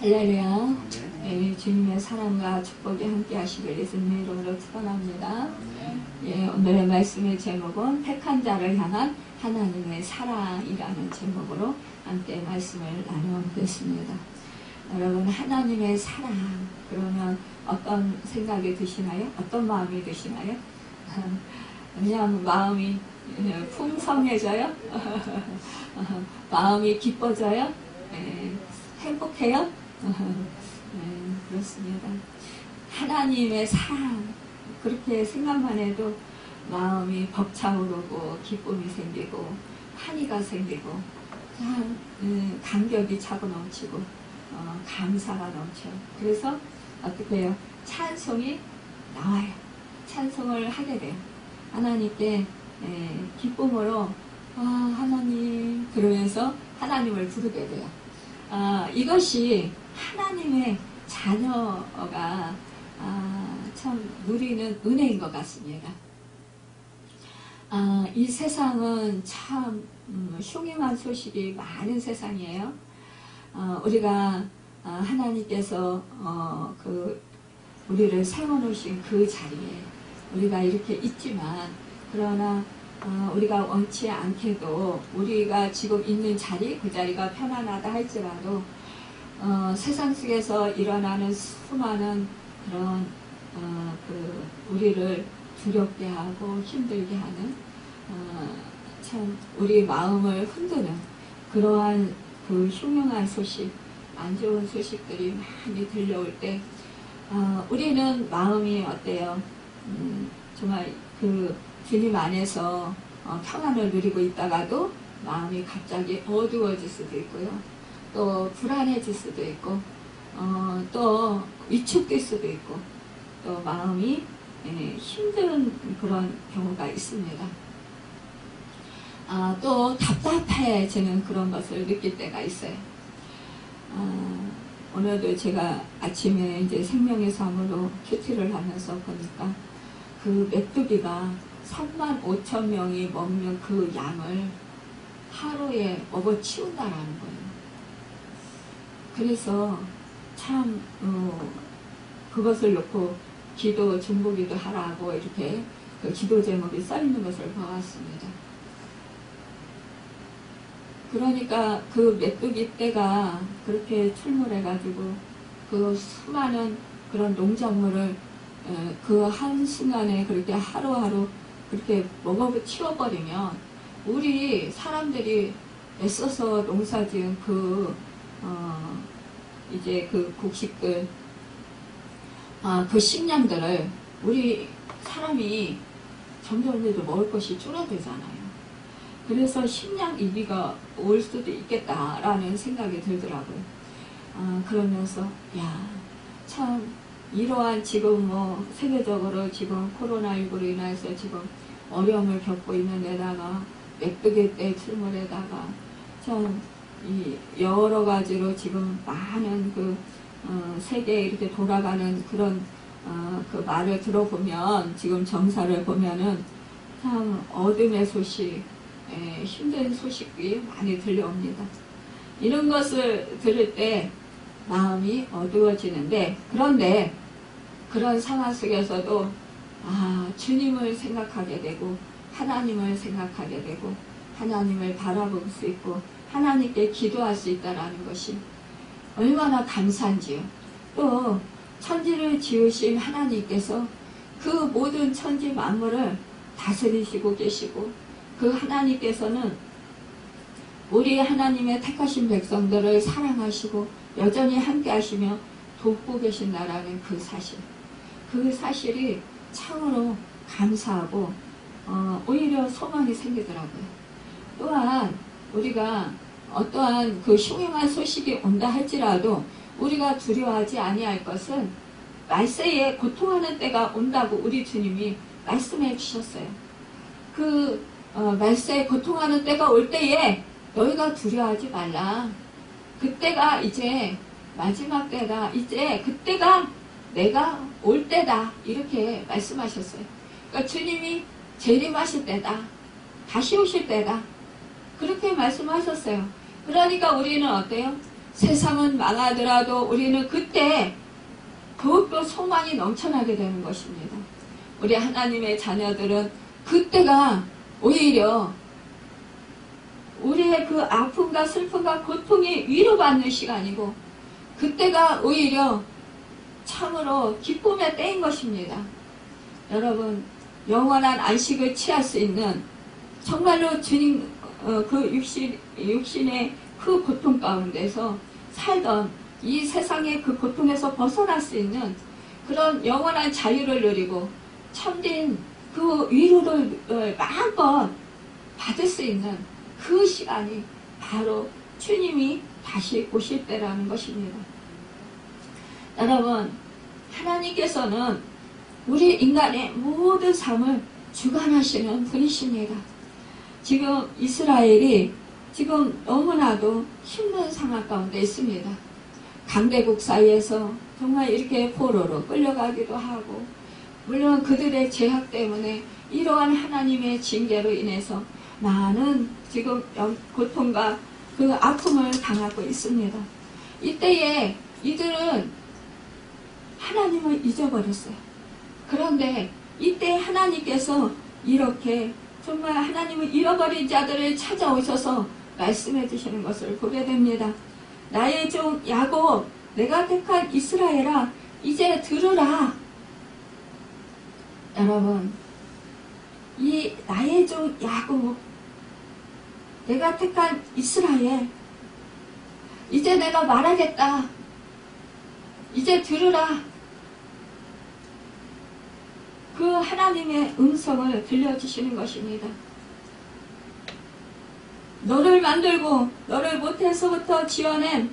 할렐루야. 예, 주님의 사랑과 축복이 함께 하시길 예수님의 이름으로 축원합니다. 예, 오늘의 말씀의 제목은 택한 자를 향한 하나님의 사랑이라는 제목으로 함께 말씀을 나누겠습니다. 여러분, 하나님의 사랑 그러면 어떤 생각이 드시나요? 어떤 마음이 드시나요? 그냥 마음이 풍성해져요? 마음이 기뻐져요? 행복해요? 그렇습니다. 하나님의 사랑 그렇게 생각만 해도 마음이 벅차오르고 기쁨이 생기고 환희가 생기고 감격이 차고 넘치고 감사가 넘쳐요. 그래서 어떻게 해요? 찬송이 나와요. 찬송을 하게 돼요. 하나님께 기쁨으로 하나님 그러면서 하나님을 부르게 돼요. 이것이 하나님의 자녀가 참 누리는 은혜인 것 같습니다. 이 세상은 참 흉흉한 소식이 많은 세상이에요. 우리가 하나님께서 우리를 세워놓으신 그 자리에 우리가 이렇게 있지만 그러나 우리가 원치 않게도 우리가 지금 있는 자리 그 자리가 편안하다 할지라도 세상 속에서 일어나는 수많은 그런 우리를 두렵게 하고 힘들게 하는 참 우리 마음을 흔드는 그러한 그 흉흉한 소식, 안 좋은 소식들이 많이 들려올 때 우리는 마음이 어때요? 정말 주님 안에서 평안을 누리고 있다가도 마음이 갑자기 어두워질 수도 있고요. 또 불안해질 수도 있고 또 위축될 수도 있고 또 마음이 힘든 그런 경우가 있습니다. 또 답답해지는 그런 것을 느낄 때가 있어요. 오늘도 제가 아침에 이제 생명의 삶으로 큐티를 하면서 보니까 그 메뚜기가 35,000명이 먹는 그 양을 하루에 먹어 치운다라는 거예요. 그래서 참 그것을 놓고 기도, 중보기도 하라고 이렇게 그 기도 제목이 써있는 것을 보았습니다. 그러니까 그 메뚜기 떼가 그렇게 출몰해가지고 그 수많은 그런 농작물을 그 한순간에 그렇게 하루하루 그렇게 먹어 치워버리면 우리 사람들이 애써서 농사지은 이제 그 곡식들 그 식량들을 우리 사람이 점점 먹을 것이 줄어들잖아요. 그래서 식량 위기가 올 수도 있겠다라는 생각이 들더라고요. 그러면서 참 이러한 지금 세계적으로 지금 코로나19로 인해서 지금 어려움을 겪고 있는 데다가 메뚜기 떼 출몰에다가 참 여러 가지로 지금 많은 세계에 이렇게 돌아가는 그런 그 말을 들어보면 지금 정사를 보면은 참 어둠의 소식, 힘든 소식이 많이 들려옵니다. 이런 것을 들을 때 마음이 어두워지는데 그런데 그런 상황 속에서도 주님을 생각하게 되고 하나님을 생각하게 되고 하나님을 바라볼 수 있고 하나님께 기도할 수 있다는 것이 얼마나 감사한지요. 또 천지를 지으신 하나님께서 그 모든 천지 만물을 다스리시고 계시고 그 하나님께서는 우리 하나님의 택하신 백성들을 사랑하시고 여전히 함께 하시며 돕고 계신다라는 그 사실이 참으로 감사하고 오히려 소망이 생기더라고요. 또한 우리가 어떠한 그 흉흉한 소식이 온다 할지라도 우리가 두려워하지 아니할 것은 말세에 고통하는 때가 온다고 우리 주님이 말씀해 주셨어요. 말세에 고통하는 때가 올 때에 너희가 두려워하지 말라. 그때가 이제 마지막 때다. 이제 그때가 내가 올 때다. 이렇게 말씀하셨어요. 그러니까 주님이 재림하실 때다. 다시 오실 때다. 그렇게 말씀하셨어요. 그러니까 우리는 어때요? 세상은 망하더라도 우리는 그때 더욱더 소망이 넘쳐나게 되는 것입니다. 우리 하나님의 자녀들은 그때가 오히려 우리의 그 아픔과 슬픔과 고통이 위로받는 시간이고 그때가 오히려 참으로 기쁨의 때인 것입니다. 여러분, 영원한 안식을 취할 수 있는 정말로 주님 그 육신의 그 고통 가운데서 살던 이 세상의 그 고통에서 벗어날 수 있는 그런 영원한 자유를 누리고 참된 그 위로를 마음껏 받을 수 있는 그 시간이 바로 주님이 다시 오실 때라는 것입니다. 여러분, 하나님께서는 우리 인간의 모든 삶을 주관하시는 분이십니다. 지금 이스라엘이 지금 너무나도 힘든 상황 가운데 있습니다. 강대국 사이에서 정말 이렇게 포로로 끌려가기도 하고, 물론 그들의 죄악 때문에 이러한 하나님의 징계로 인해서 많은 지금 고통과 그 아픔을 당하고 있습니다. 이때에 이들은 하나님을 잊어버렸어요. 그런데 이때 하나님께서 이렇게 정말 하나님을 잃어버린 자들을 찾아오셔서 말씀해 주시는 것을 보게 됩니다. 나의 종 야곱, 내가 택한 이스라엘아, 이제 들으라. 여러분, 이 나의 종 야곱, 내가 택한 이스라엘, 이제 내가 말하겠다. 이제 들으라. 그 하나님의 음성을 들려주시는 것입니다. 너를 만들고 너를 모태에서부터 지어낸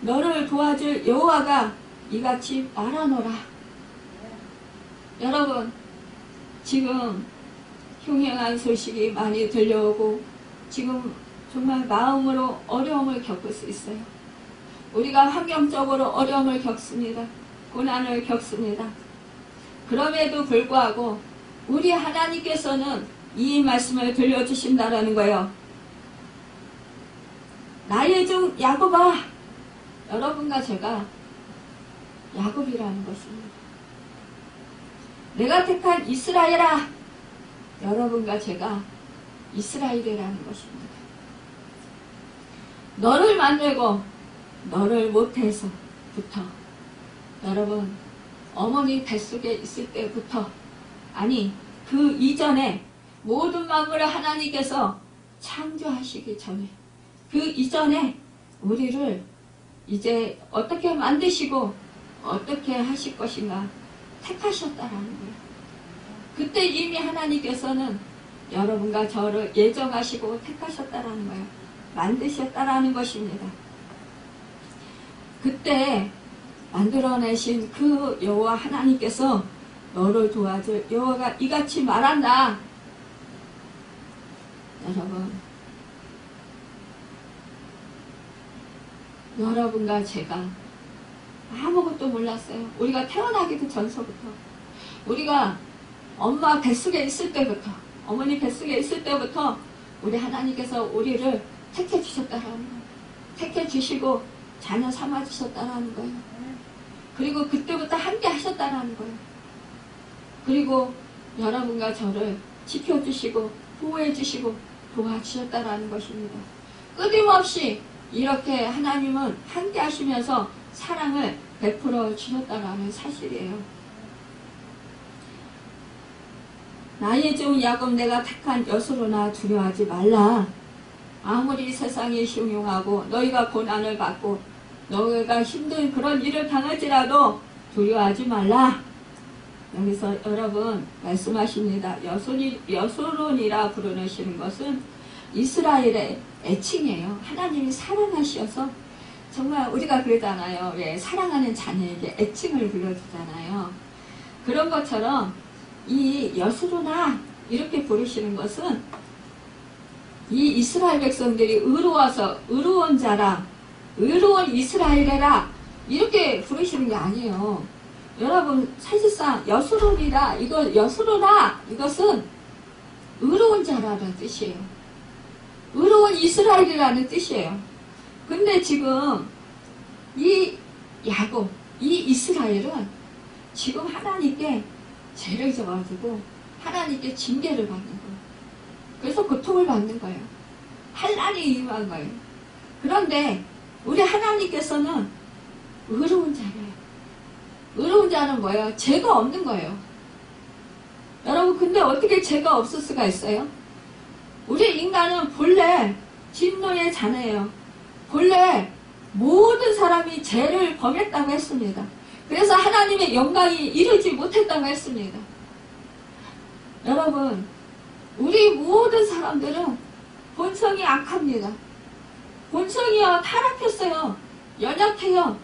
너를 도와줄 여호와가 이같이 말하노라. 여러분, 지금 흉흉한 소식이 많이 들려오고 지금 정말 마음으로 어려움을 겪을 수 있어요. 우리가 환경적으로 어려움을 겪습니다. 고난을 겪습니다. 그럼에도 불구하고 우리 하나님께서는 이 말씀을 들려주신다라는 거예요. 나의 종 야곱아, 여러분과 제가 야곱이라는 것입니다. 내가 택한 이스라엘아, 여러분과 제가 이스라엘이라는 것입니다. 너를 만들고 너를 모태에서부터, 여러분, 어머니 뱃속에 있을 때부터, 아니 그 이전에 모든 만물을 하나님께서 창조하시기 전에, 그 이전에 우리를 이제 어떻게 만드시고 어떻게 하실 것인가 택하셨다라는 거예요. 그때 이미 하나님께서는 여러분과 저를 예정하시고 택하셨다라는 거예요. 만드셨다라는 것입니다. 그때 만들어내신 그 여호와 하나님께서 너를 도와줄 여호와가 이같이 말한다. 여러분, 여러분과 제가 아무것도 몰랐어요. 우리가 태어나기도 전서부터, 우리가 엄마 뱃속에 있을 때부터, 어머니 뱃속에 있을 때부터 우리 하나님께서 우리를 택해 주셨다라는 거예요. 택해 주시고 자녀 삼아 주셨다라는 거예요. 그리고 그때부터 함께 하셨다라는 거예요. 그리고 여러분과 저를 지켜주시고 보호해주시고 도와주셨다라는 것입니다. 끊임없이 이렇게 하나님은 함께 하시면서 사랑을 베풀어 주셨다라는 사실이에요. 나의 종 야곱, 내가 택한 여수로나 두려워하지 말라. 아무리 세상이 흉흉하고 너희가 고난을 받고 너희가 힘든 그런 일을 당할지라도 두려워하지 말라. 여기서 여러분 말씀하십니다. 여수론이라 부르시는 것은 이스라엘의 애칭이에요. 하나님이 사랑하셔서, 정말 우리가 그러잖아요. 왜 사랑하는 자녀에게 애칭을 불러주잖아요. 그런 것처럼 이 여수로나 이렇게 부르시는 것은 이 이스라엘 백성들이 의로워서 의로운 자라, 의로운 이스라엘이라 이렇게 부르시는 게 아니에요. 여러분, 사실상 여수론이라, 여수로나 이것은 의로운 자라는 뜻이에요. 의로운 이스라엘이라는 뜻이에요. 근데 지금 이 야곱, 이 이스라엘은 지금 하나님께 죄를 져가지고 하나님께 징계를 받는 거예요. 그래서 고통을 받는 거예요. 환난이 임한 거예요. 그런데 우리 하나님께서는 의로운 자래요. 의로운 자는 뭐예요? 죄가 없는 거예요. 여러분, 근데 어떻게 죄가 없을 수가 있어요? 우리 인간은 본래 진노의 자네예요. 본래 모든 사람이 죄를 범했다고 했습니다. 그래서 하나님의 영광이 이루지 못했다고 했습니다. 여러분, 우리 모든 사람들은 본성이 악합니다. 본성이요, 타락했어요. 연약해요.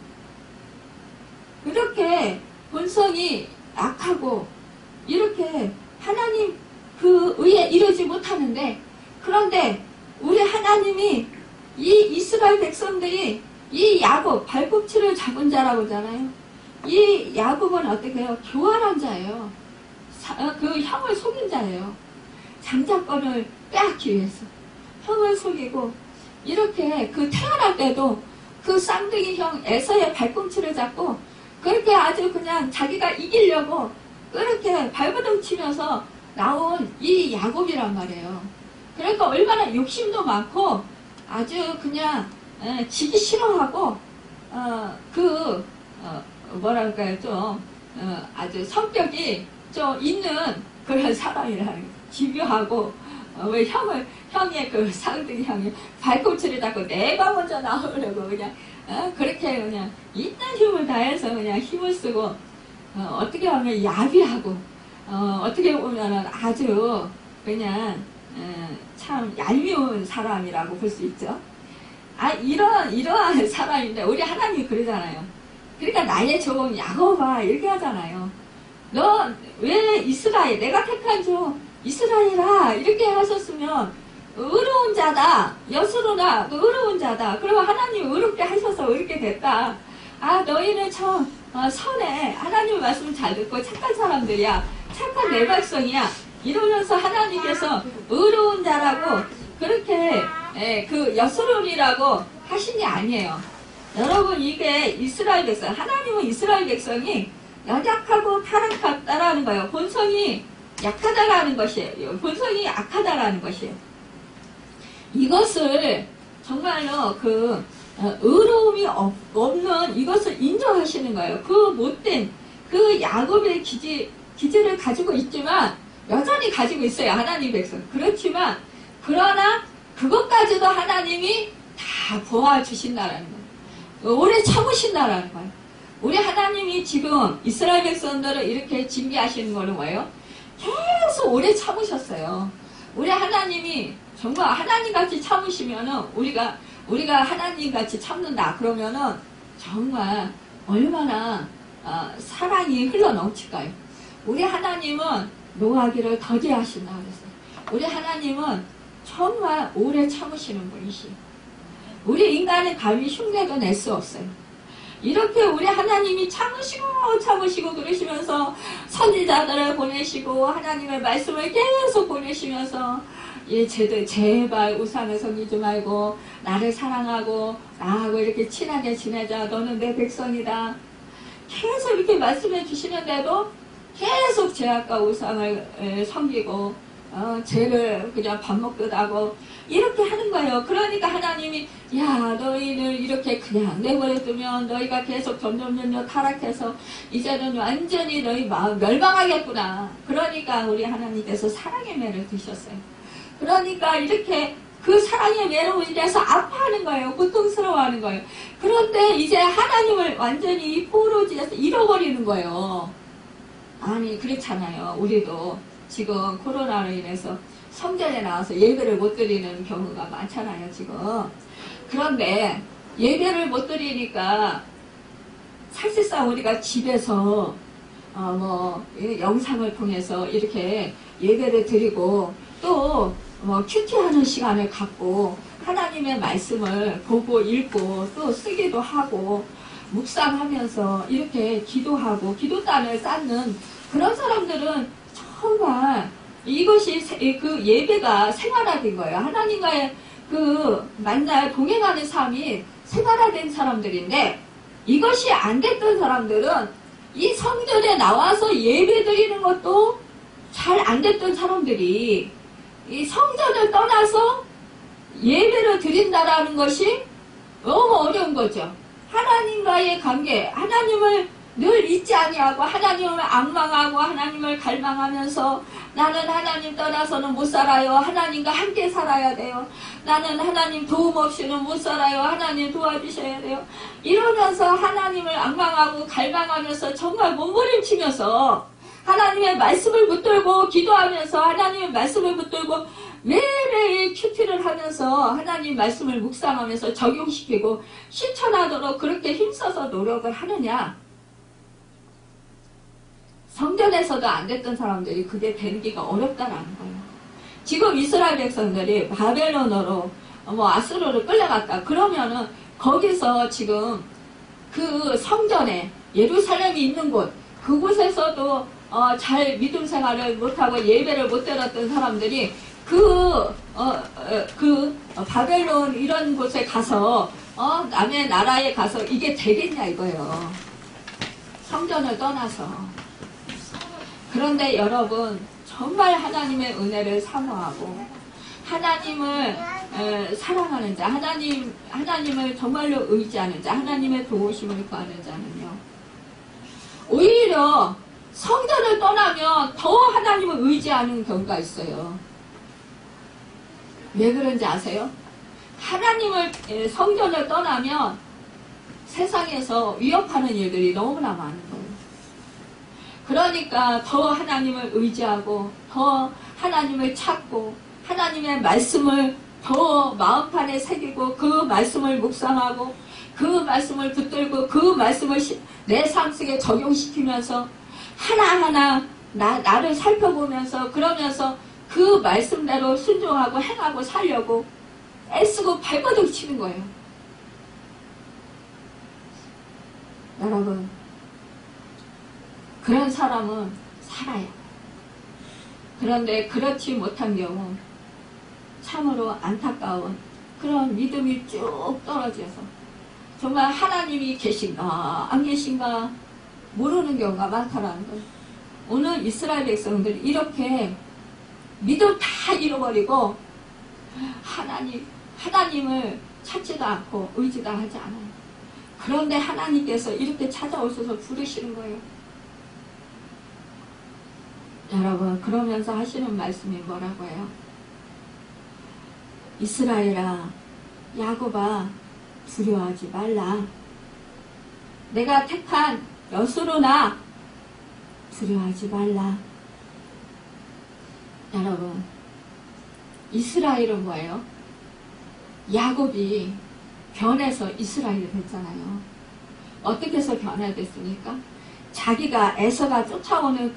그렇게 본성이 악하고 이렇게 하나님 그 의에 이르지 못하는데, 그런데 우리 하나님이 이 이스라엘 백성들이 이 야곱, 발꿈치를 잡은 자라고 하잖아요. 이 야곱은 어떻게 해요? 교활한 자예요. 그 형을 속인 자예요. 장자권을 빼앗기 위해서 형을 속이고, 이렇게 그 태어날 때도 그 쌍둥이 형 에서의 발꿈치를 잡고 그렇게 아주 그냥 자기가 이기려고 그렇게 발버둥 치면서 나온 이 야곱이란 말이에요. 그러니까 얼마나 욕심도 많고 아주 그냥 지기 싫어하고 뭐랄까요, 좀 아주 성격이 좀 있는 그런 사람이라는 거예요. 집요하고 왜 형의 그 쌍둥이 형이 발꿈치를 잡고 내가 먼저 나오려고 그냥 그렇게 그냥 있는 힘을 다해서 그냥 힘을 쓰고 어떻게 하면 야비하고 어떻게 보면 아주 그냥 참 얄미운 사람이라고 볼 수 있죠. 이러한 사람인데 우리 하나님이 그러잖아요. 그러니까 나의 종 야곱아 이렇게 하잖아요. 너 왜 이스라엘, 내가 택한 종 이스라엘아 이렇게 하셨으면 의로운 자다, 여수로나 의로운 자다. 그러면 하나님이 의롭게 하셔서 의롭게 됐다. 너희는 참 선해. 하나님 말씀 잘 듣고 착한 사람들이야. 착한 내 백성이야. 이러면서 하나님께서 의로운 자라고 그렇게 그 여수론이라고 하신 게 아니에요. 여러분, 이게 이스라엘 백성, 하나님은 이스라엘 백성이 연약하고 타락하다라는 거예요. 본성이 약하다라는 것이에요. 본성이 악하다라는 것이에요. 이것을 정말로 의로움이 없는 이것을 인정하시는 거예요. 그 못된 그 야곱의 기질을 가지고 있지만 여전히 가지고 있어요. 하나님 백성. 그렇지만 그러나 그것까지도 하나님이 다 보아주신다라는 거예요. 오래 참으신다라는 거예요. 우리 하나님이 지금 이스라엘 백성들을 이렇게 징계하시는 거는 뭐예요? 계속 오래 참으셨어요. 우리 하나님이 정말 하나님같이 참으시면은 우리가 하나님같이 참는다 그러면은 정말 얼마나 사랑이 흘러 넘칠까요? 우리 하나님은 노하기를 더디하신다 그랬어요. 우리 하나님은 정말 오래 참으시는 분이시에요. 우리 인간은 감히 흉내도 낼 수 없어요. 이렇게 우리 하나님이 참으시고 그러시면서 선지자들을 보내시고 하나님의 말씀을 계속 보내시면서 쟤들 제발 우상을 섬기지 말고 나를 사랑하고 나하고 이렇게 친하게 지내자. 너는 내 백성이다. 계속 이렇게 말씀해 주시는데도 계속 죄악과 우상을 섬기고 죄를 그냥 밥 먹듯 하고 이렇게 하는 거예요. 그러니까 하나님이 너희를 이렇게 그냥 내버려두면 너희가 계속 점점 타락해서 이제는 완전히 너희 마음 멸망하겠구나. 그러니까 우리 하나님께서 사랑의 매를 드셨어요. 그러니까 이렇게 그 사랑의 매로 인해서 아파하는 거예요. 고통스러워하는 거예요. 그런데 이제 하나님을 완전히 포로지에서 잃어버리는 거예요. 아니 그렇잖아요. 우리도 지금 코로나로 인해서 성전에 나와서 예배를 못 드리는 경우가 많잖아요, 지금. 그런데 예배를 못 드리니까 사실상 우리가 집에서 영상을 통해서 이렇게 예배를 드리고 또 큐티하는 시간을 갖고 하나님의 말씀을 보고 읽고 또 쓰기도 하고 묵상하면서 이렇게 기도하고 기도단을 쌓는 그런 사람들은 정말 이것이 그 예배가 생활화된 거예요. 하나님과의 그 만날 동행하는 삶이 생활화된 사람들인데 이것이 안 됐던 사람들은 이 성전에 나와서 예배 드리는 것도 잘 안 됐던 사람들이 이 성전을 떠나서 예배를 드린다라는 것이 너무 어려운 거죠. 하나님과의 관계, 하나님을 늘 잊지 아니하고 하나님을 앙망하고 하나님을 갈망하면서 나는 하나님 떠나서는 못 살아요. 하나님과 함께 살아야 돼요. 나는 하나님 도움 없이는 못 살아요. 하나님 도와주셔야 돼요. 이러면서 하나님을 앙망하고 갈망하면서 정말 몸부림치면서 하나님의 말씀을 붙들고 기도하면서 하나님의 말씀을 붙들고 매일매일 큐티를 하면서 하나님 말씀을 묵상하면서 적용시키고 실천하도록 그렇게 힘써서 노력을 하느냐. 성전에서도 안 됐던 사람들이 그게 되기가 어렵다라는 거예요. 지금 이스라엘 백성들이 바벨론으로 아수르로 끌려갔다. 그러면은 거기서 지금 그 성전에 예루살렘이 있는 곳 그곳에서도 잘 믿음 생활을 못하고 예배를 못 드렸던 사람들이 바벨론 이런 곳에 가서 남의 나라에 가서 이게 되겠냐 이거예요. 성전을 떠나서. 그런데 여러분 정말 하나님의 은혜를 사모하고 하나님을 사랑하는 자, 하나님을 정말로 의지하는 자, 하나님의 도우심을 구하는 자는요. 오히려 성전을 떠나면 더 하나님을 의지하는 경우가 있어요. 왜 그런지 아세요? 하나님을 성전을 떠나면 세상에서 위협하는 일들이 너무나 많은 거예요. 그러니까 더 하나님을 의지하고 더 하나님을 찾고 하나님의 말씀을 더 마음판에 새기고 그 말씀을 묵상하고 그 말씀을 붙들고 그 말씀을 내 삶 속에 적용시키면서 하나하나 나를 살펴보면서 그러면서 그 말씀대로 순종하고 행하고 살려고 애쓰고 발버둥 치는 거예요. 여러분 그런 사람은 살아요. 그런데 그렇지 못한 경우 참으로 안타까운 그런 믿음이 쭉 떨어져서 정말 하나님이 계신가 안 계신가 모르는 경우가 많다라는 거예요. 오늘 이스라엘 백성들이 이렇게 믿음 다 잃어버리고 하나님을 찾지도 않고 의지도 하지 않아요. 그런데 하나님께서 이렇게 찾아오셔서 부르시는 거예요. 여러분 그러면서 하시는 말씀이 뭐라고 해요? 이스라엘아 야곱아 두려워하지 말라. 내가 택한 여수로나 두려워하지 말라. 여러분 이스라엘은 뭐예요? 야곱이 변해서 이스라엘이 됐잖아요. 어떻게 해서 변화됐습니까? 자기가 에서가 쫓아오는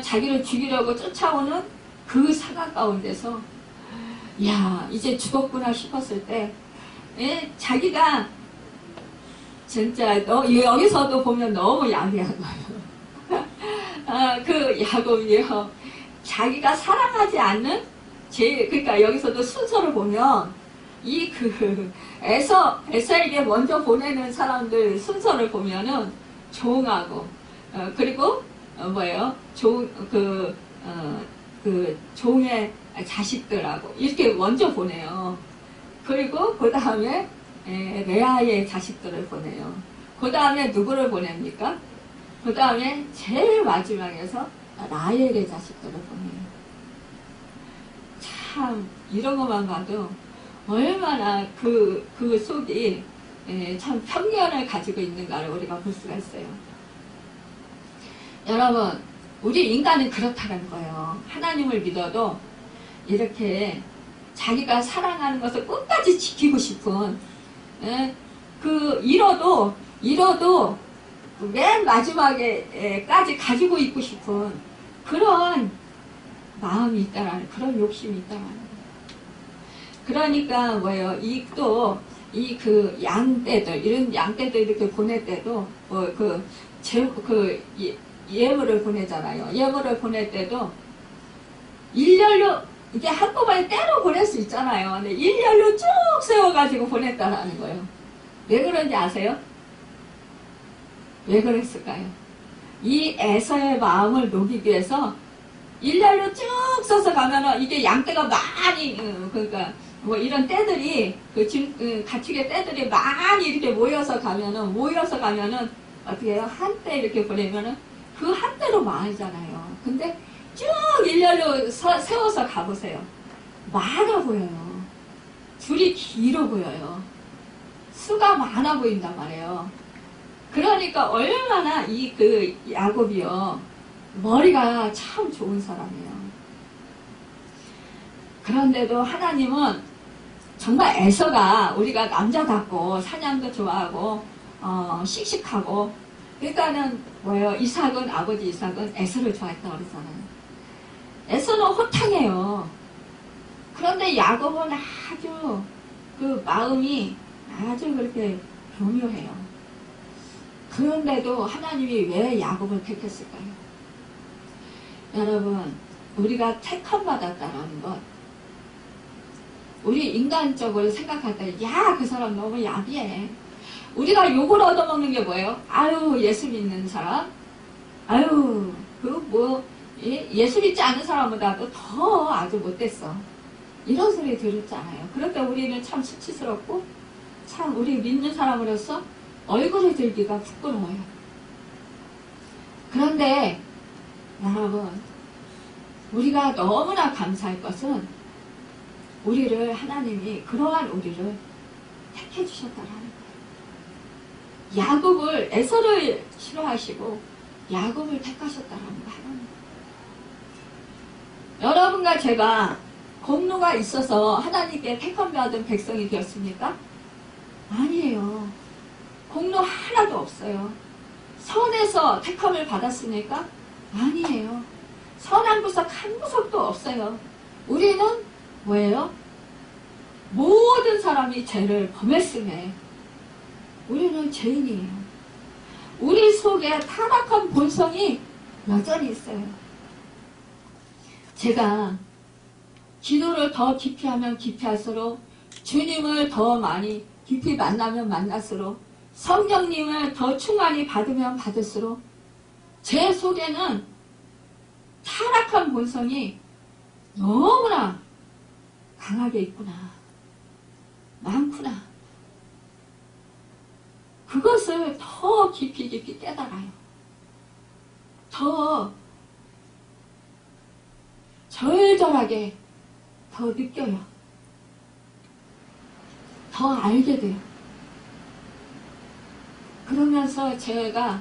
자기를 죽이려고 쫓아오는 그 상황 가운데서 야 이제 죽었구나 싶었을 때 자기가 진짜 여기서도 보면 너무 야비한 거예요. 그 야곱이요 자기가 사랑하지 않는 그러니까 여기서도 순서를 보면 에서에게 먼저 보내는 사람들 순서를 보면은 종하고 그리고 뭐예요? 종의 자식들하고 이렇게 먼저 보내요. 그리고 그 다음에 레아의 자식들을 보내요. 그 다음에 누구를 보냅니까? 그 다음에 제일 마지막에서 라헬의 자식들을 보내요. 참 이런 것만 봐도 얼마나 그 속이 참 편견을 가지고 있는가를 우리가 볼 수가 있어요. 여러분 우리 인간은 그렇다는 거예요. 하나님을 믿어도 이렇게 자기가 사랑하는 것을 끝까지 지키고 싶은 잃어도 맨 마지막에까지 가지고 있고 싶은 그런 마음이 있다라는 그런 욕심이 있다라는 거예요. 그러니까 뭐예요? 양떼들 이런 양떼들 이렇게 보낼 때도 예물을 보내잖아요. 예물을 보낼 때도 일렬로 이게 한꺼번에 때로 보낼 수 있잖아요. 근데 일렬로 쭉 세워가지고 보냈다라는 거예요. 왜 그런지 아세요? 왜 그랬을까요? 이 에서의 마음을 녹이기 위해서 일렬로 쭉 써서 가면은 이게 양떼가 많이 그러니까 뭐 이런 떼들이 가축의 떼들이 많이 이렇게 모여서 가면은 어떻게 해요? 한떼 이렇게 보내면은 그 한떼로 많이잖아요. 근데 쭉 일렬로 세워서 가보세요. 많아 보여요. 줄이 길어 보여요. 수가 많아 보인단 말이에요. 그러니까 얼마나 야곱이요. 머리가 참 좋은 사람이에요. 그런데도 하나님은 정말 에서가 우리가 남자답고 사냥도 좋아하고 씩씩하고 그러니까는 뭐예요? 아버지 이삭은 에서를 좋아했다고 그러잖아요. 에서는 호탕해요. 그런데 야곱은 아주 그 마음이 아주 그렇게 교묘해요. 그런데도 하나님이 왜 야곱을 택했을까요? 여러분, 우리가 택함 받았다는 것, 우리 인간적으로 생각할 때, 그 사람 너무 야비해. 우리가 욕을 얻어먹는 게 뭐예요? 아유, 예수 믿는 사람? 아유, 예수 믿지 않는 사람보다도 더 아주 못됐어. 이런 소리 들었잖아요. 그럴 때 우리는 참 수치스럽고, 참 우리 믿는 사람으로서 얼굴을 들기가 부끄러워요. 그런데, 여러분, 우리가 너무나 감사할 것은 그러한 우리를 택해 주셨다라는 거예요. 야곱을, 에서를 싫어하시고 야곱을 택하셨다라는 거 하나님. 여러분과 제가 공로가 있어서 하나님께 택함받은 백성이 되었습니까? 아니에요. 공로 하나도 없어요. 선에서 택함을 받았습니까? 아니에요. 선한 구석 한 구석도 없어요. 우리는 뭐예요? 모든 사람이 죄를 범했음에 우리는 죄인이에요. 우리 속에 타락한 본성이 여전히 있어요. 제가 기도를 더 깊이 하면 깊이 할수록 주님을 더 많이 깊이 만나면 만날수록 성령님을 더 충만히 받으면 받을수록 제 속에는 타락한 본성이 너무나 강하게 있구나. 많구나. 그것을 더 깊이 깨달아요. 더 절절하게 더 느껴요. 더 알게 돼요. 그러면서 제가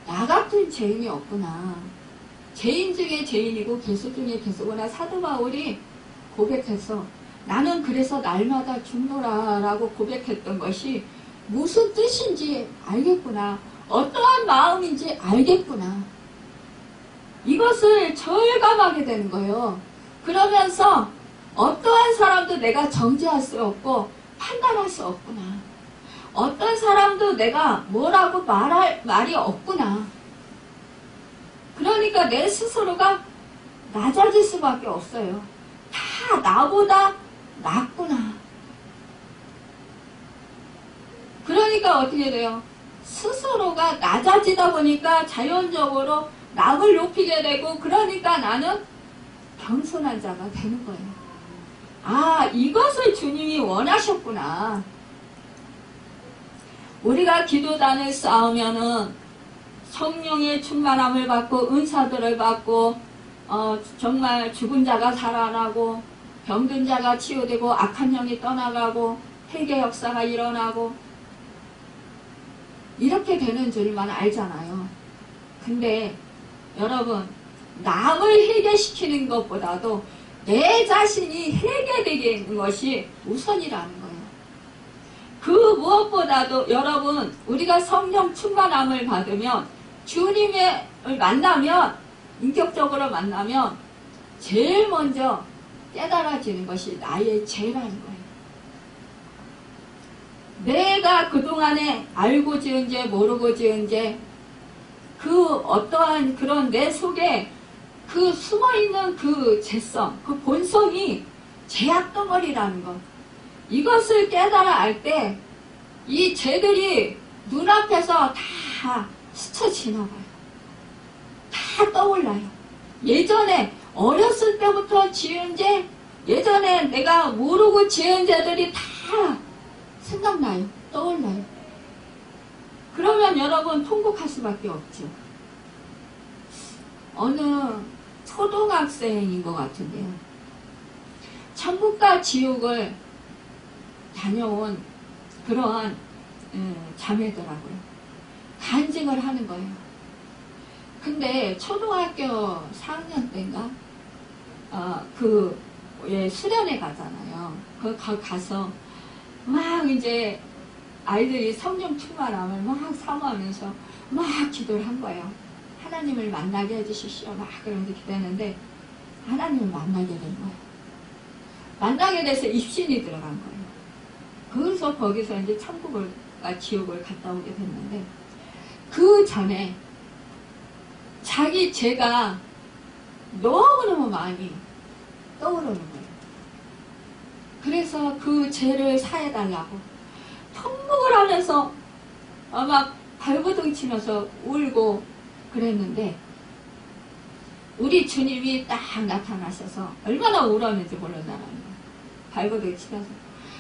나 같은 죄인이 없구나. 죄인 중에 죄인이고 괴수 중에 괴수구나. 사도 바울이 고백해서 나는 그래서 날마다 죽노라 라고 고백했던 것이 무슨 뜻인지 알겠구나. 어떠한 마음인지 알겠구나. 이것을 절감하게 되는 거예요. 그러면서 어떠한 사람도 내가 정죄할 수 없고 판단할 수 없구나. 어떤 사람도 내가 뭐라고 말할 말이 없구나. 그러니까 내 스스로가 낮아질 수밖에 없어요. 다 나보다 낫구나. 그러니까 어떻게 돼요? 스스로가 낮아지다 보니까 자연적으로 남을 높이게 되고 그러니까 나는 겸손한 자가 되는 거예요. 이것을 주님이 원하셨구나. 우리가 기도단을 쌓으면은 성령의 충만함을 받고 은사들을 받고 정말 죽은 자가 살아나고 병든 자가 치유되고 악한 영이 떠나가고 회개 역사가 일어나고 이렇게 되는 줄만 알잖아요. 근데 여러분 남을 회개시키는 것보다도 내 자신이 회개되게 있는 것이 우선이라는 거예요. 그 무엇보다도 여러분 우리가 성령 충만함을 받으면 주님을 만나면 인격적으로 만나면 제일 먼저 깨달아지는 것이 나의 죄라는 거예요. 내가 그동안에 알고 지은 죄 모르고 지은 죄 그 어떠한 그런 내 속에 그 숨어있는 그 죄성 그 본성이 죄악 덩어리라는 것 이것을 깨달아 알 때 이 죄들이 눈앞에서 다 스쳐 지나가요. 다 떠올라요. 예전에 어렸을 때부터 지은 죄, 예전에 내가 모르고 지은 죄들이 다 생각나요. 떠올라요. 그러면 여러분 통곡할 수밖에 없죠. 어느 초등학생인 것 같은데요. 천국과 지옥을 다녀온 그러한 자매더라고요. 간증을 하는 거예요. 근데 초등학교 4학년 때인가 수련회 가잖아요. 가서 막 이제 아이들이 성령 충만함을 막 사모하면서 막 기도를 한 거예요. 하나님을 만나게 해주십시오. 막 그러면서 기도했는데 하나님을 만나게 된 거예요. 만나게 돼서 입신이 들어간 거예요. 그래서 거기서 이제 천국과 지옥을 갔다 오게 됐는데, 그 전에 자기 죄가 너무너무 많이 떠오르는 거예요. 그래서 그 죄를 사해달라고 통곡을 하면서 막 발버둥 치면서 울고 그랬는데, 우리 주님이 딱 나타나셔서 얼마나 울었는지 몰랐다는 거예요. 발버둥 치면서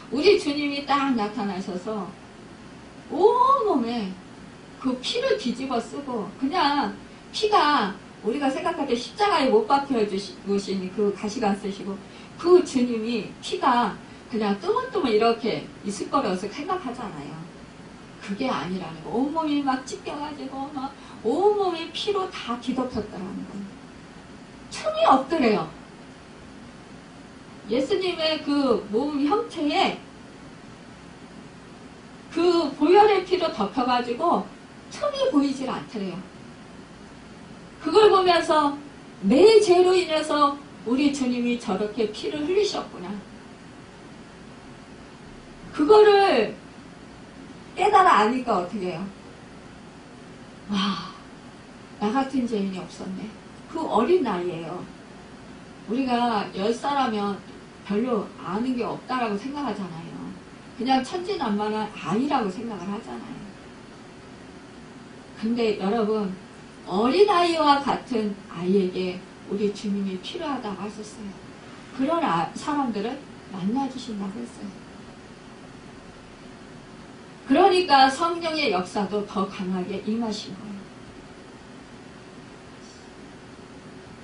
우리 주님이 딱 나타나셔서 온몸에 그 피를 뒤집어 쓰고, 그냥 피가 우리가 생각할 때 십자가에 못 박혀 주신 그 가시가 안 쓰시고, 그 주님이 피가 그냥 뜨문뜨문 이렇게 있을 거라고 생각하잖아요. 그게 아니라는 거. 온몸이 막 찢겨가지고 막 온몸이 피로 다 뒤덮였더라는 거예요. 틈이 없더래요. 예수님의 그 몸 형체에 그 보혈의 피로 덮여가지고 틈이 보이질 않더래요. 그걸 보면서 내 죄로 인해서 우리 주님이 저렇게 피를 흘리셨구나. 그거를 깨달아 아니까 어떻게 해요? 와, 나 같은 죄인이 없었네. 그 어린 나이에요. 우리가 10살하면 별로 아는 게 없다라고 생각하잖아요. 그냥 천진난만한 아이라고 생각을 하잖아요. 근데 여러분, 어린아이와 같은 아이에게 우리 주님이 필요하다고 하셨어요. 그런 사람들을 만나주신다고 했어요. 그러니까 성령의 역사도 더 강하게 임하신 거예요.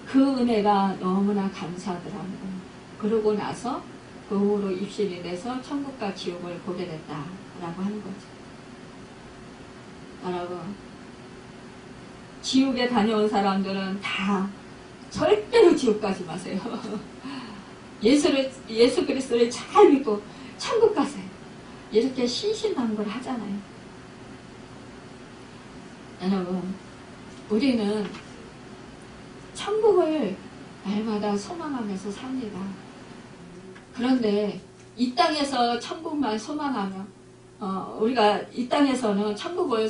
그 은혜가 너무나 감사하더라고요. 그러고 나서 그 후로 입신이 돼서 천국과 지옥을 보게 됐다라고 하는 거죠. 여러분, 지옥에 다녀온 사람들은 다 절대로 지옥 가지 마세요. 예수 그리스도를 잘 믿고 천국 가세요. 이렇게 신신당부를 하잖아요. 여러분, 우리는 천국을 날마다 소망하면서 삽니다. 그런데 이 땅에서 천국만 소망하며 우리가 이 땅에서는 천국의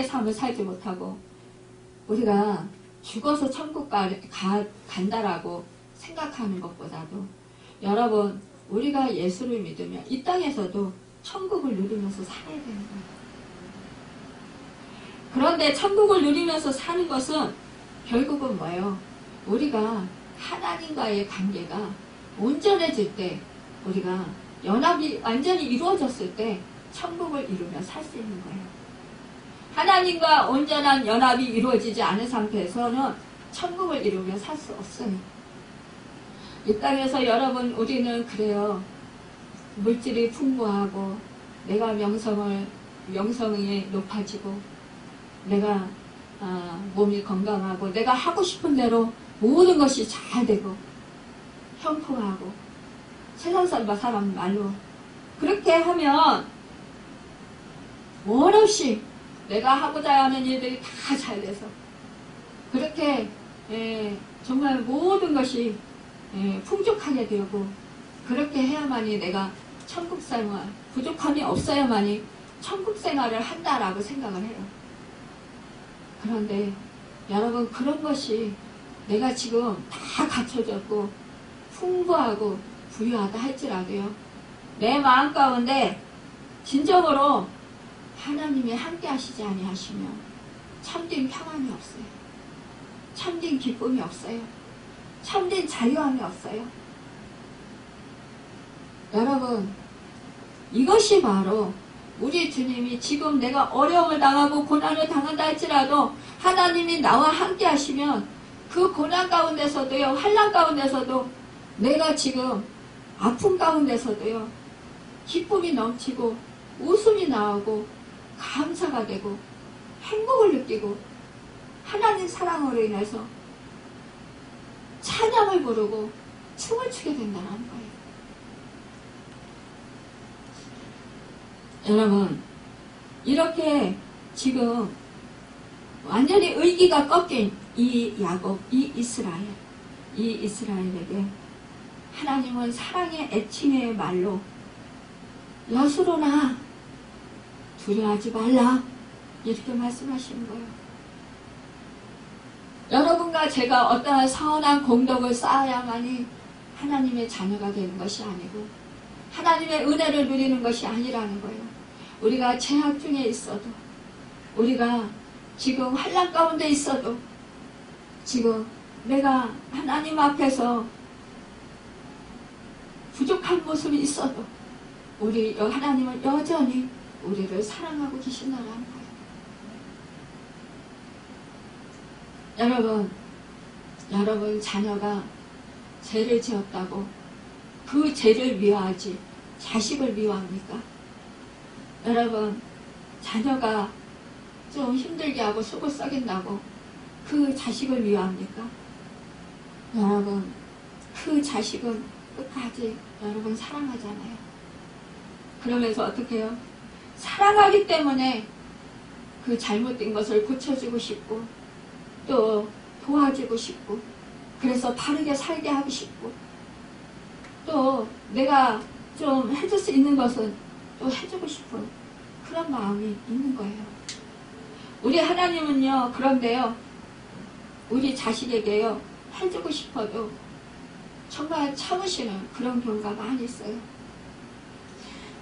삶을 살지 못하고 우리가 죽어서 천국 간다라고 생각하는 것보다도, 여러분, 우리가 예수를 믿으면 이 땅에서도 천국을 누리면서 살아야 되는 거예요. 그런데 천국을 누리면서 사는 것은 결국은 뭐예요? 우리가 하나님과의 관계가 온전해질 때, 우리가 연합이 완전히 이루어졌을 때 천국을 이루며 살 수 있는 거예요. 하나님과 온전한 연합이 이루어지지 않은 상태에서는 천국을 이루며 살 수 없어요. 이 땅에서 여러분, 우리는 그래요. 물질이 풍부하고 내가 명성이 높아지고 내가 몸이 건강하고 내가 하고 싶은 대로 모든 것이 잘 되고 형통하고 세상 사람 말로 그렇게 하면 원 없이 내가 하고자 하는 일들이 다 잘 돼서 그렇게 정말 모든 것이 풍족하게 되고, 그렇게 해야만이 내가 천국생활, 부족함이 없어야만이 천국생활을 한다라고 생각을 해요. 그런데 여러분, 그런 것이 내가 지금 다 갖춰졌고 풍부하고 부유하다 할지라도요, 내 마음 가운데 진정으로 하나님이 함께 하시지 아니하시면 참된 평안이 없어요. 참된 기쁨이 없어요. 참된 자유함이 없어요. 여러분, 이것이 바로 우리 주님이 지금 내가 어려움을 당하고 고난을 당한다 할지라도 하나님이 나와 함께 하시면 그 고난 가운데서도요, 환난 가운데서도 내가 지금 아픔 가운데서도요, 기쁨이 넘치고 웃음이 나오고 감사가 되고 행복을 느끼고 하나님 사랑으로 인해서 찬양을 부르고 춤을 추게 된다는 거예요. 여러분, 이렇게 지금 완전히 의기가 꺾인 이 야곱, 이 이스라엘에게 하나님은 사랑의 애칭의 말로 여수로나 두려워하지 말라 이렇게 말씀하시는 거예요. 여러분과 제가 어떠한 선한 공덕을 쌓아야만이 하나님의 자녀가 되는 것이 아니고 하나님의 은혜를 누리는 것이 아니라는 거예요. 우리가 죄악 중에 있어도, 우리가 지금 환난 가운데 있어도, 지금 내가 하나님 앞에서 부족한 모습이 있어도 우리 하나님은 여전히 우리를 사랑하고 계신다는 거예요. 여러분 자녀가 죄를 지었다고 그 죄를 미워하지 자식을 미워합니까? 여러분, 자녀가 좀 힘들게 하고 속을 썩인다고 그 자식을 미워합니까? 여러분, 그 자식은 끝까지 여러분 사랑하잖아요. 그러면서 어떻게 해요? 사랑하기 때문에 그 잘못된 것을 고쳐주고 싶고 또 도와주고 싶고 그래서 바르게 살게 하고 싶고 또 내가 좀 해줄 수 있는 것은 또 해주고 싶은 그런 마음이 있는 거예요. 우리 하나님은요, 그런데요, 우리 자식에게요, 해주고 싶어도 정말 참으시는 그런 경우가 많이 있어요.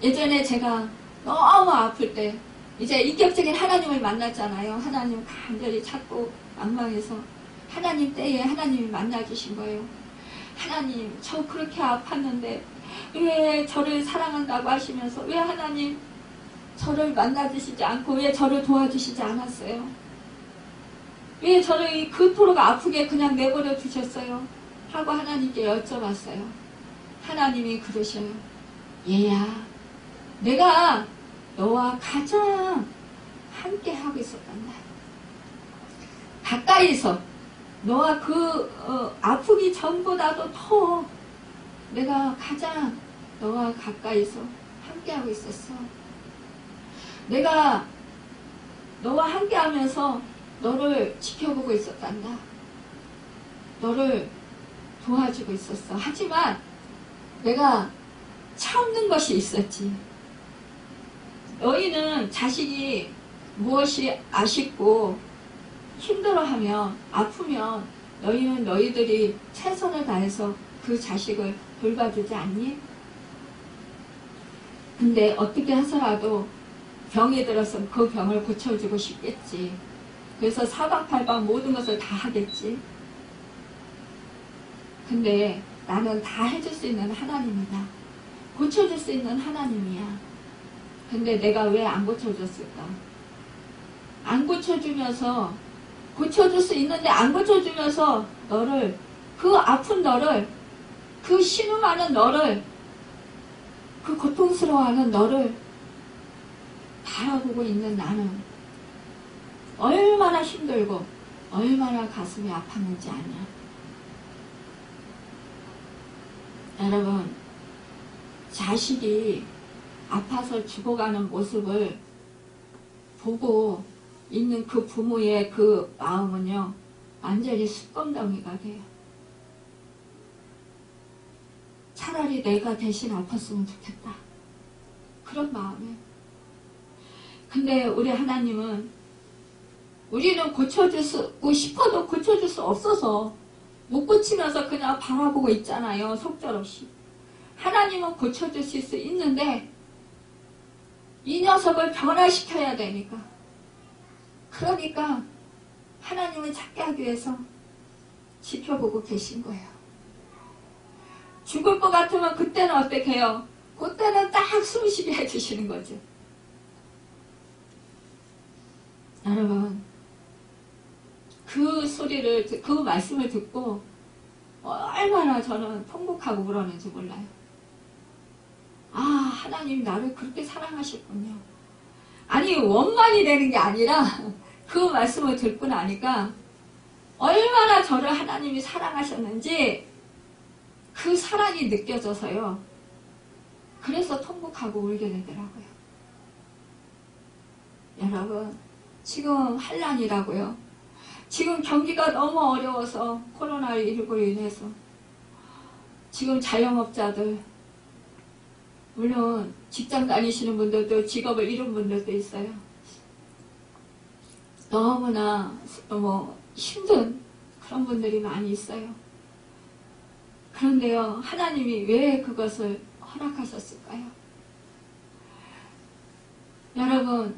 예전에 제가 너무 아플 때 이제 인격적인 하나님을 만났잖아요. 하나님 간절히 찾고 앙망해서 하나님 때에 하나님이 만나주신 거예요. 하나님, 저 그렇게 아팠는데 왜 저를 사랑한다고 하시면서 왜 하나님 저를 만나주시지 않고 왜 저를 도와주시지 않았어요? 왜 저를 그토록 아프게 그냥 내버려 두셨어요? 하고 하나님께 여쭤봤어요. 하나님이 그러셔요. 얘야, 내가 너와 가장 함께 하고 있었단다. 가까이서 너와 아프기 전보다도 더 내가 가장 너와 가까이서 함께 하고 있었어. 내가 너와 함께 하면서 너를 지켜보고 있었단다. 너를 도와주고 있었어. 하지만 내가 참는 것이 있었지. 너희는 자식이 무엇이 아쉽고 힘들어하면 아프면 너희는 너희들이 최선을 다해서 그 자식을 돌봐주지 않니? 근데 어떻게 해서라도 병이 들었으면 그 병을 고쳐주고 싶겠지. 그래서 사방팔방 모든 것을 다 하겠지. 근데 나는 다 해줄 수 있는 하나님이다. 고쳐줄 수 있는 하나님이야. 근데 내가 왜 안 고쳐줬을까? 안 고쳐주면서 고쳐줄 수 있는데 안 고쳐주면서 너를, 그 아픈 너를, 그 신음하는 너를, 그 고통스러워하는 너를 바라보고 있는 나는 얼마나 힘들고 얼마나 가슴이 아팠는지 아냐. 여러분, 자식이 아파서 죽어가는 모습을 보고 있는 그 부모의 그 마음은요, 완전히 숯검덩이가 돼요. 차라리 내가 대신 아팠으면 좋겠다. 그런 마음에. 근데 우리 하나님은 우리는 고쳐주고 싶어도 고쳐줄 수 없어서 못 고치면서 그냥 바라보고 있잖아요. 속절없이. 하나님은 고쳐주실 수 있는데 이 녀석을 변화시켜야 되니까. 그러니까 하나님을 찾게 하기 위해서 지켜보고 계신 거예요. 죽을 것 같으면 그때는 어떻게 해요? 그때는 딱 숨쉬게 해주시는 거죠. 여러분, 그 소리를, 그 말씀을 듣고 얼마나 저는 통곡하고 그러는지 몰라요. 아, 하나님 나를 그렇게 사랑하셨군요. 아니, 원망이 되는 게 아니라 그 말씀을 듣고 나니까 얼마나 저를 하나님이 사랑하셨는지 그 사랑이 느껴져서요. 그래서 통곡하고 울게 되더라고요. 여러분, 지금 한란이라고요. 지금 경기가 너무 어려워서 코로나19로 인해서 지금 자영업자들, 물론 직장 다니시는 분들도 직업을 잃은 분들도 있어요. 너무나 힘든 그런 분들이 많이 있어요. 그런데요, 하나님이 왜 그것을 허락하셨을까요? 여러분,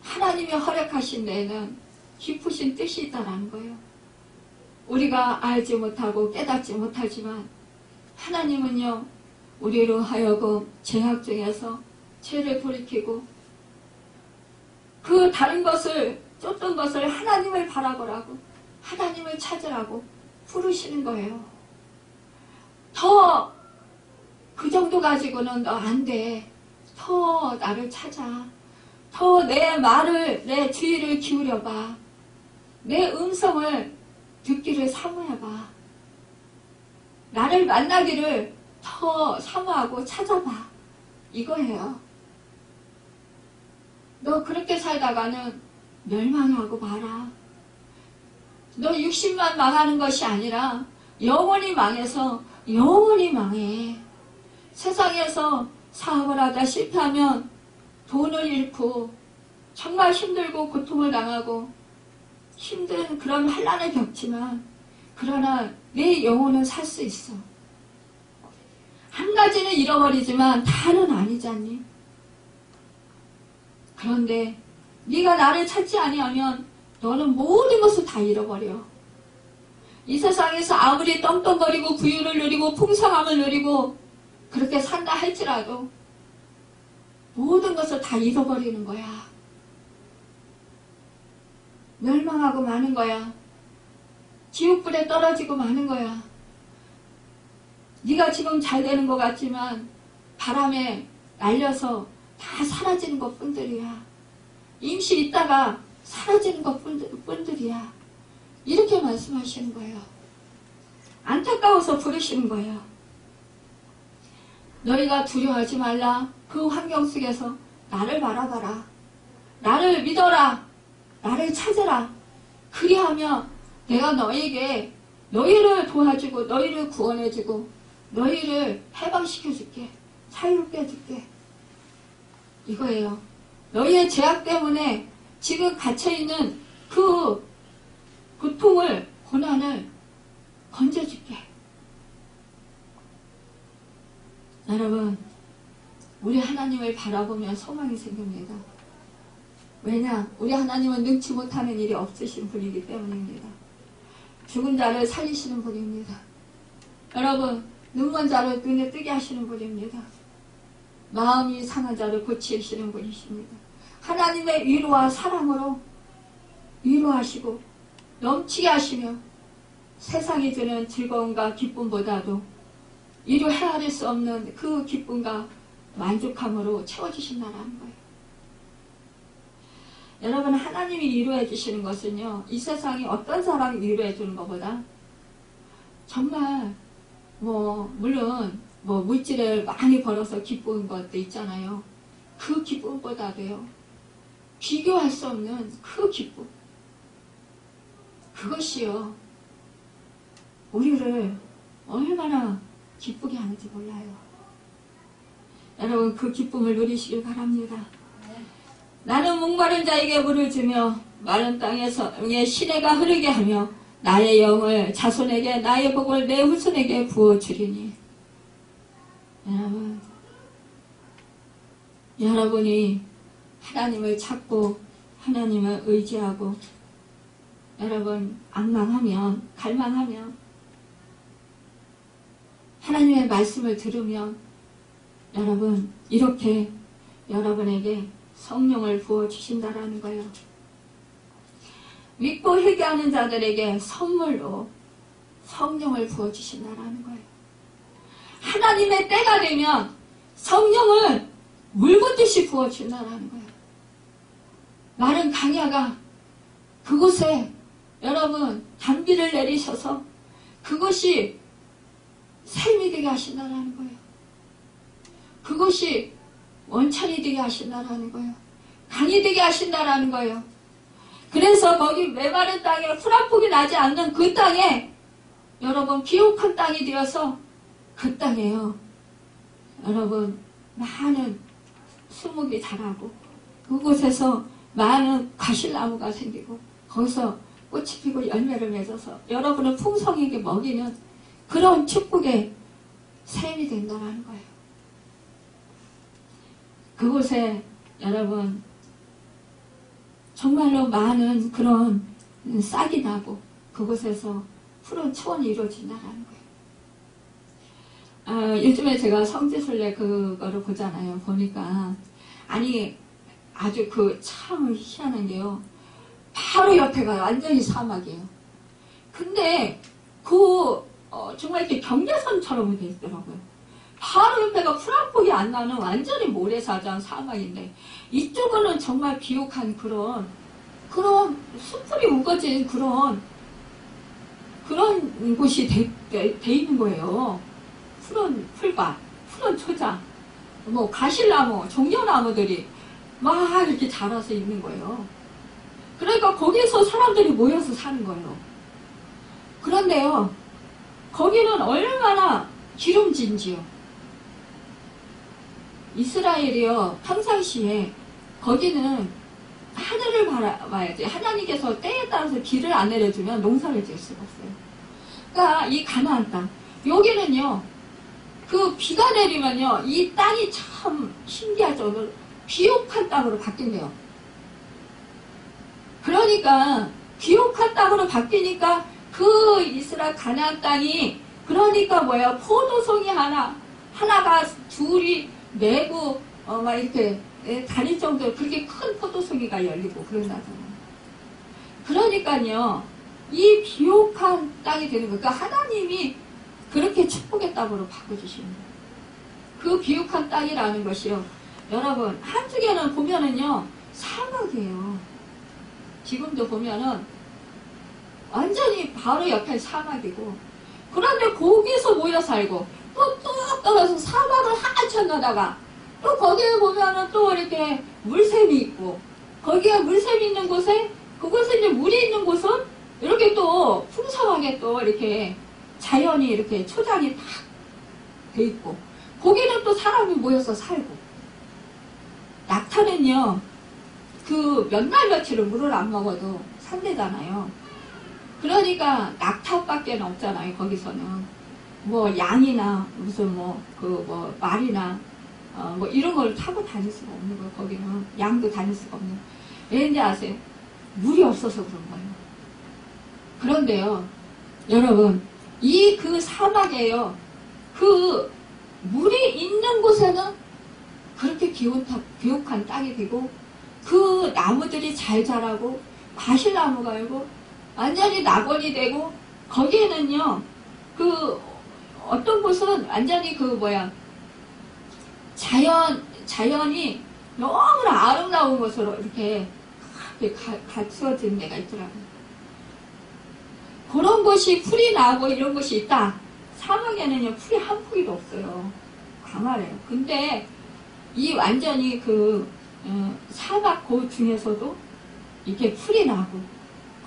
하나님이 허락하신 데에는 깊으신 뜻이 있다는 거예요. 우리가 알지 못하고 깨닫지 못하지만 하나님은요, 우리로 하여금 죄악 중에서 죄를 돌이키고 그 다른 것을 쫓던 것을 하나님을 바라보라고, 하나님을 찾으라고 부르시는 거예요. 더 그 정도 가지고는 너 안 돼. 더 나를 찾아. 더 내 말을, 내 주의를 기울여봐. 내 음성을 듣기를 사모해봐. 나를 만나기를 더 사모하고 찾아봐. 이거예요. 너 그렇게 살다가는 멸망하고 마라. 너 육신만 망하는 것이 아니라 영원히 망해서 영원히 망해. 세상에서 사업을 하다 실패하면 돈을 잃고 정말 힘들고 고통을 당하고 힘든 그런 환난을 겪지만 그러나 내 영혼은 살 수 있어. 한 가지는 잃어버리지만 다는 아니잖니. 그런데 네가 나를 찾지 아니하면 너는 모든 것을 다 잃어버려. 이 세상에서 아무리 떵떵거리고 부유를 누리고 풍성함을 누리고 그렇게 산다 할지라도 모든 것을 다 잃어버리는 거야. 멸망하고 마는 거야. 지옥불에 떨어지고 마는 거야. 네가 지금 잘 되는 것 같지만 바람에 날려서 다 사라지는 것 뿐들이야. 임시 있다가 사라지는 것 뿐들이야. 이렇게 말씀하시는 거예요. 안타까워서 부르시는 거예요. 너희가 두려워하지 말라. 그 환경 속에서 나를 바라봐라. 나를 믿어라. 나를 찾아라. 그리하면 내가 너희에게 너희를 도와주고 너희를 구원해주고 너희를 해방시켜줄게. 자유롭게 해줄게. 이거예요. 너희의 죄악 때문에 지금 갇혀있는 그 고통을, 고난을 건져줄게. 여러분, 우리 하나님을 바라보면 소망이 생깁니다. 왜냐? 우리 하나님은 능치 못하는 일이 없으신 분이기 때문입니다. 죽은 자를 살리시는 분입니다. 여러분, 눈먼 자를 눈에 뜨게 하시는 분입니다. 마음이 상한 자를 고치시는 분이십니다. 하나님의 위로와 사랑으로 위로하시고 넘치게 하시며 세상이 주는 즐거움과 기쁨보다도 이루 헤아릴 수 없는 그 기쁨과 만족함으로 채워주신다는 거예요. 여러분, 하나님이 위로해 주시는 것은요, 이 세상이 어떤 사람이 위로해 주는 것보다 정말 물론 물질을 많이 벌어서 기쁜 것도 있잖아요. 그 기쁨보다도요, 비교할 수 없는 그 기쁨, 그것이요 우리를 얼마나 기쁘게 하는지 몰라요. 여러분, 그 기쁨을 누리시길 바랍니다. 나는 목마른 자에게 물을 주며 마른 땅에 시내가 흐르게 하며 나의 영을 자손에게 나의 복을 내 후손에게 부어주리니. 여러분, 여러분이 하나님을 찾고 하나님을 의지하고 여러분 앙망하면 갈망하면 하나님의 말씀을 들으면 여러분 이렇게 여러분에게 성령을 부어주신다라는 거예요. 믿고 회개하는 자들에게 선물로 성령을 부어주신다라는 거예요. 하나님의 때가 되면 성령을 물붓듯이 부어준다라는 거예요. 마른 강야가 그곳에 여러분 단비를 내리셔서 그것이 샘이 되게 하신다라는 거예요. 그것이 원천이 되게 하신다라는 거예요. 강이 되게 하신다라는 거예요. 그래서 거기 메마른 땅에 풀 한 폭이 나지 않는 그 땅에 여러분 비옥한 땅이 되어서 그 땅에요. 여러분 많은 수목이 자라고 그곳에서 많은 과실나무가 생기고 거기서 꽃이 피고 열매를 맺어서 여러분을 풍성하게 먹이는 그런 축복의 샘이 된다는 거예요. 그곳에 여러분 정말로 많은 그런 싹이 나고 그곳에서 푸른 초원이 이루어진다는 거예요. 요즘에 제가 성지순례 그거를 보잖아요. 보니까 아니 아주 그 참 희한한 게요. 바로 옆에가 완전히 사막이에요. 근데 정말 이렇게 경계선처럼 돼 있더라고요. 바로 옆에가 풀 한 폭이 안 나는 완전히 모래사장 사막인데 이쪽은 정말 비옥한 그런 숲풀이 우거진 그런 곳이 돼 있는 거예요. 푸른 풀밭, 푸른 초장, 뭐 가실나무, 종려나무들이 막 이렇게 자라서 있는 거예요. 그러니까 거기서 사람들이 모여서 사는 거예요. 그런데요, 거기는 얼마나 기름진지요. 이스라엘이요, 평상시에 거기는 하늘을 바라봐야지. 하나님께서 때에 따라서 비를 안 내려주면 농사를 지을 수가 없어요. 그러니까 이 가나안 땅, 여기는요, 그 비가 내리면요, 이 땅이 참 신기하죠. 비옥한 땅으로 바뀐대요. 그러니까 비옥한 땅으로 바뀌니까 그 이스라엘 가나안 땅이 그러니까 뭐야, 포도송이 하나가 둘이 내고 막 이렇게 다닐 정도로 그렇게 큰 포도송이가 열리고 그런다잖아요. 그러니까요, 이 비옥한 땅이 되는 거예요. 그러니까 하나님이 그렇게 축복의 땅으로 바꿔주시는 거예요. 그 비옥한 땅이라는 것이요, 여러분 한쪽에는 보면은요 사막이에요. 지금도 보면은 완전히 바로 옆에 사막이고, 그런데 거기서 모여 살고 또 뚝 떨어져서 사막을 한참 가다가 또 거기에 보면은 또 이렇게 물샘이 있고, 거기에 물샘이 있는 곳에 그곳에 이제 물이 있는 곳은 이렇게 또 풍성하게 또 이렇게 자연이 이렇게 초장이 딱 돼 있고, 거기는 또 사람이 모여서 살고. 낙타는요, 그 몇 날 며칠을 물을 안 먹어도 산대잖아요. 그러니까 낙타밖에 없잖아요. 거기서는 뭐 양이나 무슨 말이나 뭐 이런 걸 타고 다닐 수가 없는 거예요. 거기는 양도 다닐 수가 없는. 왜인지 아세요? 물이 없어서 그런 거예요. 그런데요, 여러분, 그 사막에요, 그 물이 있는 곳에는 그렇게 비옥한 땅이 되고, 그 나무들이 잘 자라고, 과실나무가 있고, 완전히 낙원이 되고, 거기에는요, 어떤 곳은 완전히 자연이 너무나 아름다운 곳으로 이렇게 갖추어진 데가 있더라고요. 그런 곳이 풀이 나고 이런 곳이 있다. 사막에는요, 풀이 한 포기도 없어요. 광활해요. 근데 이 완전히 사막 곳 중에서도 이렇게 풀이 나고,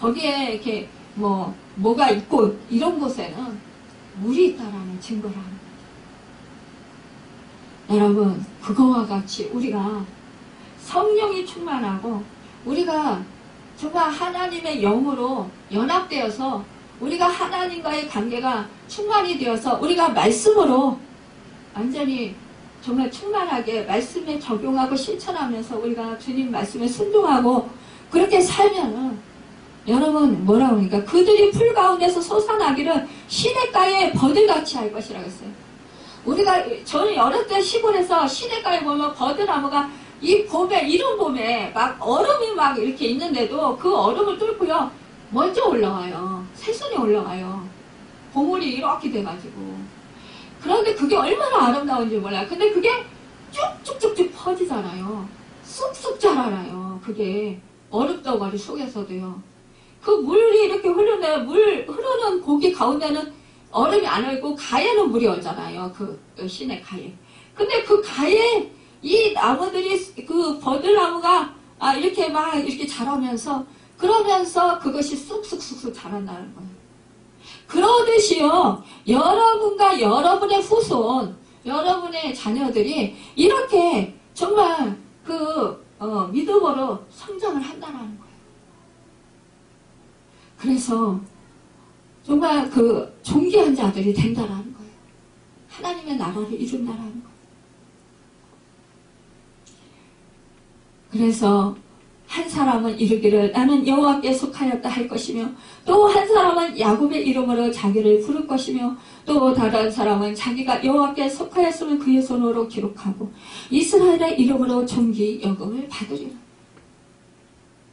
거기에 이렇게 뭐가 있고, 이런 곳에는 물이 있다라는 증거를 하는 거예요. 여러분, 그거와 같이 우리가 성령이 충만하고, 우리가 정말 하나님의 영으로 연합되어서, 우리가 하나님과의 관계가 충만이 되어서, 우리가 말씀으로 완전히 정말 충만하게 말씀에 적용하고 실천하면서 우리가 주님 말씀에 순종하고 그렇게 살면은 여러분 뭐라 그러니까 그들이 풀 가운데서 솟아나기를 시냇가에 버들같이 할 것이라고 했어요. 저는 어릴 때 시골에서 시냇가에 보면 버들나무가 이 봄에 이른 봄에 막 얼음이 막 이렇게 있는데도 그 얼음을 뚫고요 먼저 올라와요. 새순이 올라와요. 보물이 이렇게 돼가지고. 그런데 그게 얼마나 아름다운지 몰라요. 근데 그게 쭉쭉쭉쭉 퍼지잖아요. 쑥쑥 자라나요. 그게 얼음덩어리 속에서도요. 그 물이 이렇게 물 흐르는 고기 가운데는 얼음이 안 얼고 가에는 물이 얼잖아요. 그 시내 가에. 근데 그 가에 이 나무들이 그 버들나무가 이렇게 막 이렇게 자라면서 그러면서 그것이 쑥쑥쑥쑥 자란다는 거예요. 그러듯이요, 여러분과 여러분의 후손, 여러분의 자녀들이 이렇게 정말 믿음으로 성장을 한다는 거예요. 그래서 정말 존귀한 자들이 된다라는 거예요. 하나님의 나라를 이룬다라는 거예요. 그래서 한 사람은 이르기를 나는 여호와께 속하였다 할 것이며 또 한 사람은 야곱의 이름으로 자기를 부를 것이며 또 다른 사람은 자기가 여호와께 속하였으면 그의 손으로 기록하고 이스라엘의 이름으로 존귀 여금을 받으리라.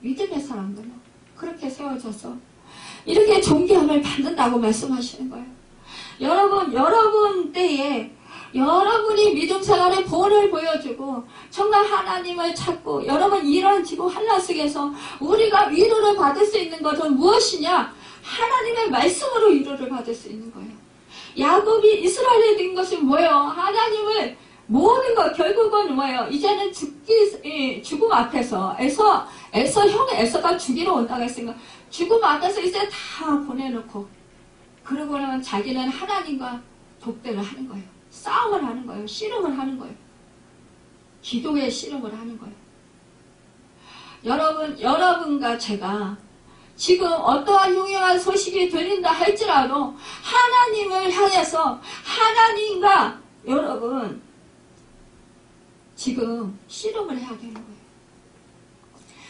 믿음의 사람들은 그렇게 세워져서 이렇게 존귀함을 받는다고 말씀하시는 거예요. 여러분 때에 여러분이 믿음 생활의 본을 보여주고 정말 하나님을 찾고 여러분 이런 지금 한나 속에서 우리가 위로를 받을 수 있는 것은 무엇이냐? 하나님의 말씀으로 위로를 받을 수 있는 거예요. 야곱이 이스라엘에 된 것이 뭐예요? 하나님을 모든 것 결국은 뭐예요? 이제는 죽음 앞에서 에서가 죽이러 온다고 했으니까 죽음 앞에서 이제 다 보내놓고 그러고는 자기는 하나님과 독대를 하는 거예요. 싸움을 하는 거예요. 씨름을 하는 거예요. 기도의 씨름을 하는 거예요. 여러분과 제가 지금 어떠한 흉흉한 소식이 들린다 할지라도 하나님을 향해서 하나님과 여러분 지금 씨름을 해야 되는 거예요.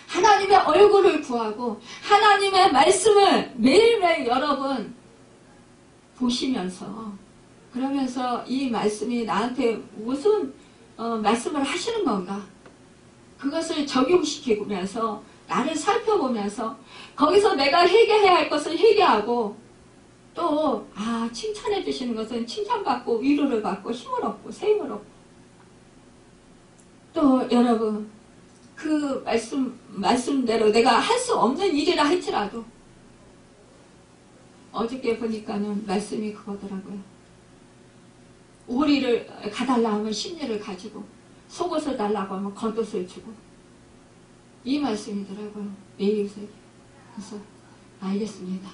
하나님의 얼굴을 구하고 하나님의 말씀을 매일매일 여러분 보시면서 그러면서 이 말씀이 나한테 무슨 말씀을 하시는 건가? 그것을 적용시키면서 나를 살펴보면서 거기서 내가 회개해야 할 것을 회개하고 또 칭찬해 주시는 것은 칭찬받고 위로를 받고 힘을 얻고 세임을 얻고 또 여러분 그 말씀대로 내가 할 수 없는 일이라 할지라도 어저께 보니까는 말씀이 그거더라고요. 오리를 가달라 하면 심리를 가지고 속옷을 달라고 하면 겉옷을 주고 이 말씀이더라고요. 매일세. 그래서 알겠습니다.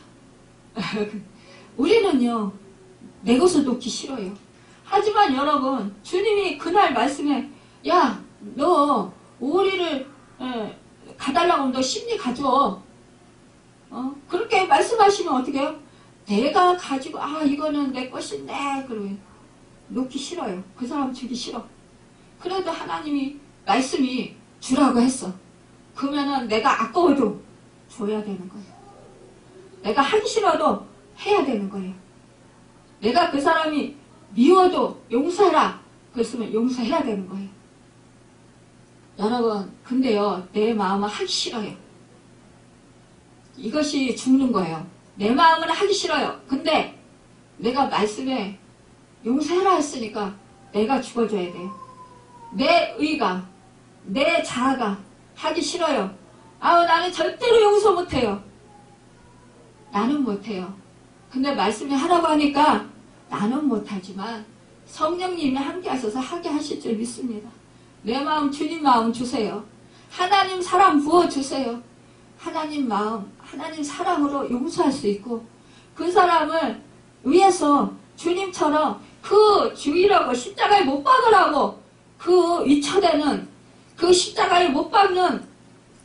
우리는요 내 것을 놓기 싫어요. 하지만 여러분 주님이 그날 말씀에 야 너 오리를 가달라고 하면 너 심리 가져. 그렇게 말씀하시면 어떻게 해요? 내가 가지고 이거는 내 것인데 그러면 놓기 싫어요. 그 사람 주기 싫어. 그래도 하나님이 말씀이 주라고 했어. 그러면은 내가 아까워도 줘야 되는 거예요. 내가 하기 싫어도 해야 되는 거예요. 내가 그 사람이 미워도 용서해라. 그랬으면 용서해야 되는 거예요. 여러분 근데요 내 마음은 하기 싫어요. 이것이 죽는 거예요. 내 마음은 하기 싫어요. 근데 내가 말씀에 용서해라 했으니까 내가 죽어줘야 돼요. 내 의가 내 자아가 하기 싫어요. 나는 절대로 용서 못해요. 나는 못해요. 근데 말씀이 하라고 하니까 나는 못하지만 성령님이 함께 하셔서 하게 하실 줄 믿습니다. 내 마음 주님 마음 주세요. 하나님 사랑 부어주세요. 하나님 마음 하나님 사랑으로 용서할 수 있고 그 사람을 위해서 주님처럼 그 주의라고 십자가에 못 박으라고 그 위쳐대는 그 십자가에 못 박는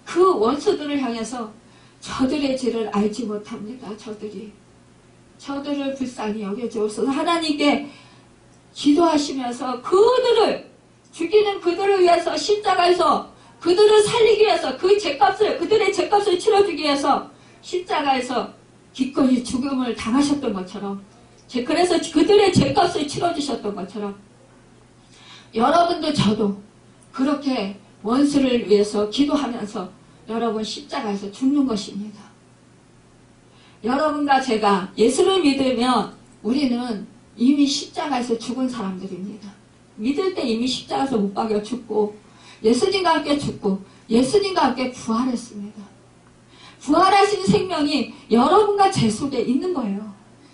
그 원수들을 향해서 저들의 죄를 알지 못합니다. 저들을 불쌍히 여겨주옵소서. 하나님께 기도하시면서 그들을 죽이는 그들을 위해서 십자가에서 그들을 살리기 위해서 그들의 죄값을 치러주기 위해서 십자가에서 기꺼이 죽음을 당하셨던 것처럼, 그래서 그들의 죄값을 치러주셨던 것처럼 여러분도 저도 그렇게 원수를 위해서 기도하면서 여러분 십자가에서 죽는 것입니다. 여러분과 제가 예수를 믿으면 우리는 이미 십자가에서 죽은 사람들입니다. 믿을 때 이미 십자가에서 못 박여 죽고 예수님과 함께 죽고 예수님과 함께 부활했습니다. 부활하신 생명이 여러분과 제 속에 있는 거예요.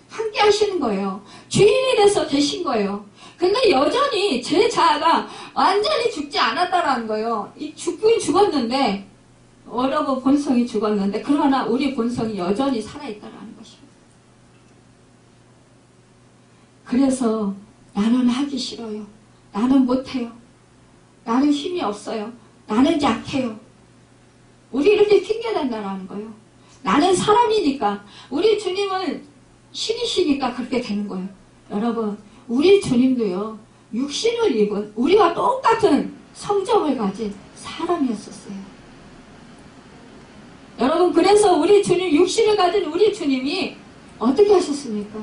함께 하시는 거예요. 주인이 돼서 되신 거예요. 근데 여전히 제 자아가 완전히 죽지 않았다라는 거예요. 죽긴 죽었는데, 여러분 본성이 죽었는데, 그러나 우리 본성이 여전히 살아있다라는 것입니다. 그래서 나는 하기 싫어요. 나는 못해요. 나는 힘이 없어요. 나는 약해요. 우리 이렇게 핑계댄다라는 거예요. 나는 사람이니까, 우리 주님은 신이시니까 그렇게 되는 거예요. 여러분, 우리 주님도요, 육신을 입은 우리와 똑같은 성정을 가진 사람이었었어요. 여러분, 그래서 우리 주님, 육신을 가진 우리 주님이 어떻게 하셨습니까?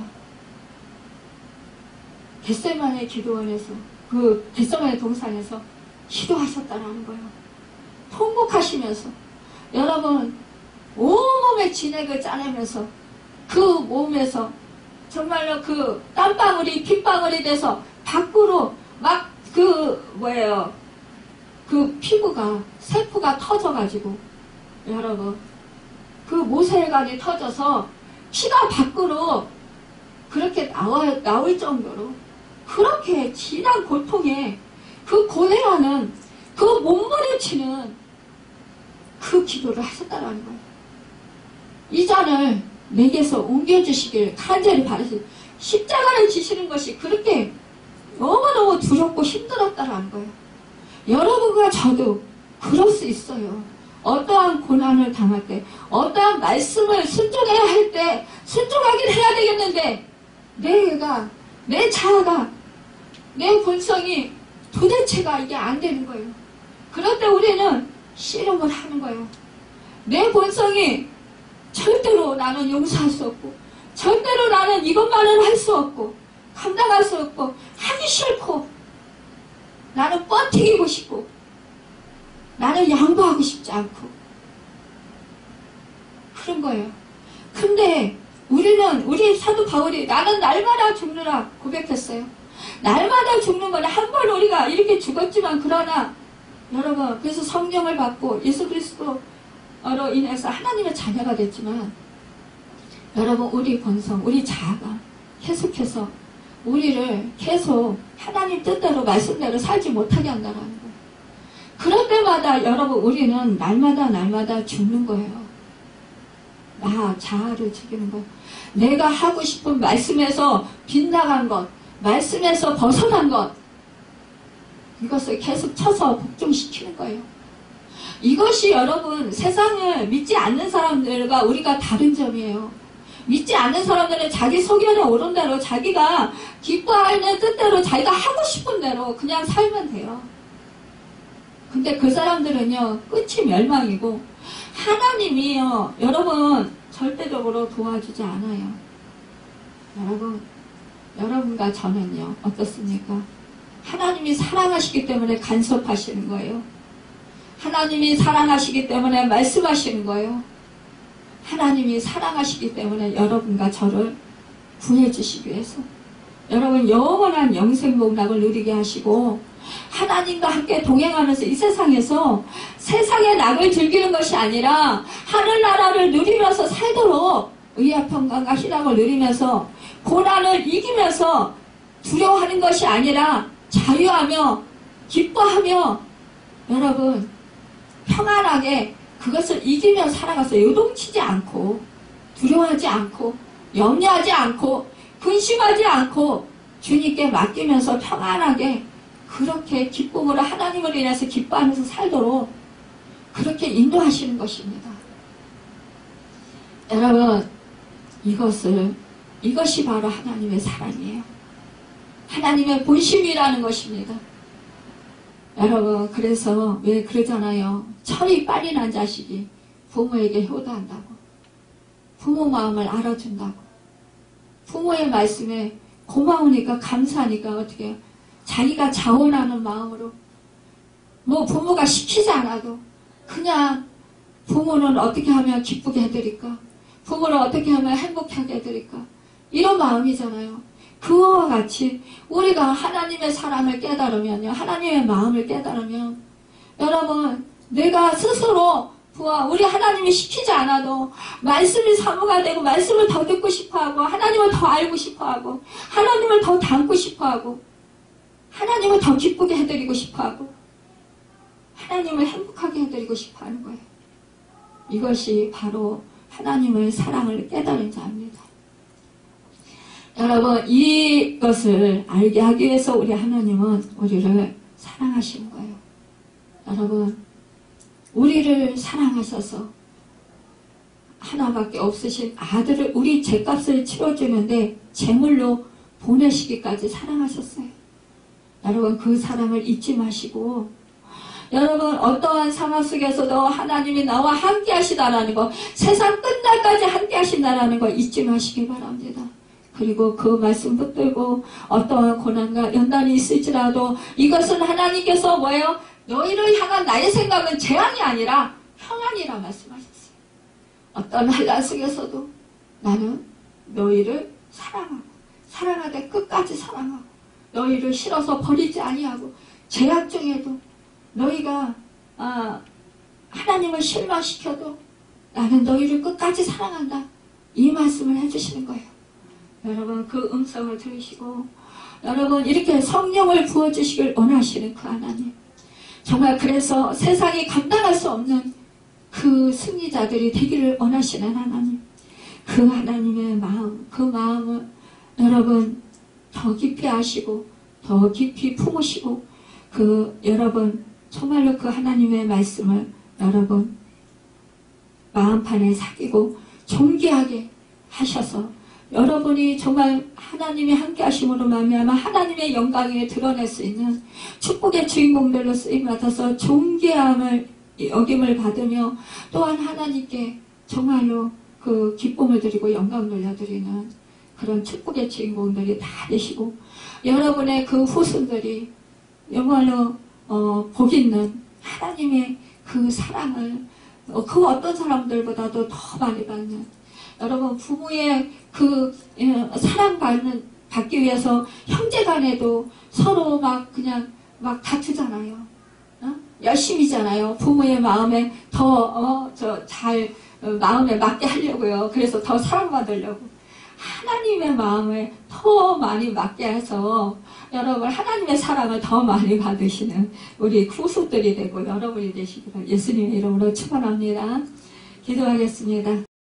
겟세마네 기도원에서, 그 겟세마네 동산에서 기도하셨다라는 거예요. 통곡하시면서, 여러분, 온몸에 진액을 짜내면서 그 몸에서 정말로 그 땀방울이 핏방울이 돼서 밖으로 막 그 피부가, 세포가 터져가지고, 여러분, 그 모세혈관이 터져서 피가 밖으로 그렇게 나올 정도로 그렇게 진한 고통에 그 고뇌하는 그 몸부림치는 그 기도를 하셨다라는 거예요. 이 잔을 내게서 옮겨주시길 간절히 바라시. 십자가를 지시는 것이 그렇게 너무너무 두렵고 힘들었다라는 거예요. 여러분과 저도 그럴 수 있어요. 어떠한 고난을 당할 때, 어떠한 말씀을 순종해야 할 때 순종하긴 해야 되겠는데, 내 자아가, 내 본성이 도대체가 이게 안 되는 거예요. 그럴 때 우리는 씨름을 하는 거예요. 내 본성이 절대로 나는 용서할 수 없고, 절대로 나는 이것만은 할 수 없고, 감당할 수 없고, 하기 싫고, 나는 버티기고 싶고, 나는 양보하고 싶지 않고, 그런 거예요. 근데 우리 사도 바울이 나는 날마다 죽느라 고백했어요. 날마다 죽는 거는 한 번 우리가 이렇게 죽었지만, 그러나 여러분, 그래서 성령을 받고 예수 그리스도로 인해서 하나님의 자녀가 됐지만, 여러분, 우리 본성, 우리 자아가 계속해서 우리를 계속 하나님 뜻대로 말씀대로 살지 못하게 한다는 거예요. 그럴 때마다 여러분, 우리는 날마다 죽는 거예요. 자아를 죽이는 것, 내가 하고 싶은 말씀에서 빗나간 것, 말씀에서 벗어난 것, 이것을 계속 쳐서 복종시키는 거예요. 이것이 여러분, 세상을 믿지 않는 사람들과 우리가 다른 점이에요. 믿지 않는 사람들은 자기 소견에 오른 대로, 자기가 기뻐하는 뜻대로, 자기가 하고 싶은 대로 그냥 살면 돼요. 근데 그 사람들은요, 끝이 멸망이고, 하나님이요, 여러분, 절대적으로 도와주지 않아요. 여러분과 저는요, 어떻습니까? 하나님이 사랑하시기 때문에 간섭하시는 거예요. 하나님이 사랑하시기 때문에 말씀하시는 거예요. 하나님이 사랑하시기 때문에 여러분과 저를 구해주시기 위해서, 여러분 영원한 영생복락을 누리게 하시고, 하나님과 함께 동행하면서 이 세상에서 세상의 낙을 즐기는 것이 아니라 하늘나라를 누리면서 살도록 의와 평강과 희락을 누리면서 고난을 이기면서 두려워하는 것이 아니라 자유하며 기뻐하며, 여러분 평안하게 그것을 이기며 살아가서 요동치지 않고, 두려워하지 않고, 염려하지 않고, 근심하지 않고 주님께 맡기면서 평안하게 그렇게 기쁨으로 하나님을 인해서 기뻐하면서 살도록 그렇게 인도하시는 것입니다. 여러분, 이것이 바로 하나님의 사랑이에요. 하나님의 본심이라는 것입니다. 여러분, 그래서 왜 그러잖아요. 철이 빨리 난 자식이 부모에게 효도한다고. 부모 마음을 알아준다고. 부모의 말씀에 고마우니까, 감사하니까 어떻게 해요? 자기가 자원하는 마음으로, 뭐 부모가 시키지 않아도 그냥 부모는 어떻게 하면 기쁘게 해드릴까? 부모를 어떻게 하면 행복하게 해드릴까? 이런 마음이잖아요. 그와 같이 우리가 하나님의 사랑을 깨달으면요, 하나님의 마음을 깨달으면, 여러분, 내가 스스로 우리 하나님이 시키지 않아도 말씀이 사모가 되고 말씀을 더 듣고 싶어하고 하나님을 더 알고 싶어하고 하나님을 더 닮고 싶어하고 하나님을 더 기쁘게 해드리고 싶어하고 하나님을 행복하게 해드리고 싶어하는 거예요. 이것이 바로 하나님의 사랑을 깨달은 자입니다. 여러분, 이것을 알게 하기 위해서 우리 하나님은 우리를 사랑하시는 거예요. 여러분, 우리를 사랑하셔서 하나밖에 없으신 아들을 우리 죄값을 치러주는데 제물로 보내시기까지 사랑하셨어요. 여러분, 그 사랑을 잊지 마시고, 여러분, 어떠한 상황 속에서도 하나님이 나와 함께 하시다라는 거, 세상 끝날까지 함께 하신다라는 거 잊지 마시기 바랍니다. 그리고 그 말씀 붙들고 어떠한 고난과 연단이 있을지라도 이것은 하나님께서 뭐예요? 너희를 향한 나의 생각은 재앙이 아니라 평안이라 말씀하셨어요. 어떤 난란 속에서도 나는 너희를 사랑하되 끝까지 사랑하고 너희를 싫어서 버리지 아니하고 재앙 중에도 너희가 하나님을 실망시켜도 나는 너희를 끝까지 사랑한다. 이 말씀을 해주시는 거예요. 여러분, 그 음성을 들으시고 여러분, 이렇게 성령을 부어주시길 원하시는 그 하나님, 정말 그래서 세상이 감당할 수 없는 그 승리자들이 되기를 원하시는 하나님, 그 하나님의 마음, 그 마음을 여러분 더 깊이 아시고 더 깊이 품으시고 여러분 정말로 그 하나님의 말씀을 여러분 마음판에 새기고 존귀하게 하셔서 여러분이 정말 하나님이 함께 하심으로 말미암아 하나님의 영광에 드러낼 수 있는 축복의 주인공들로 쓰임받아서 존귀함을 여김을 받으며 또한 하나님께 정말로 그 기쁨을 드리고 영광을 돌려드리는 그런 축복의 주인공들이 다 되시고 여러분의 그 후손들이 정말로 복 있는 하나님의 그 사랑을 그 어떤 사람들보다도 더 많이 받는, 여러분 부모의 그 사랑받기 위해서 형제간에도 서로 그냥 다투잖아요. 열심히잖아요. 부모의 마음에 더 마음에 맞게 하려고요. 그래서 더 사랑받으려고. 하나님의 마음에 더 많이 맞게 해서 여러분 하나님의 사랑을 더 많이 받으시는 우리 후손들이 되고 여러분이 되시기를 예수님의 이름으로 축원합니다. 기도하겠습니다.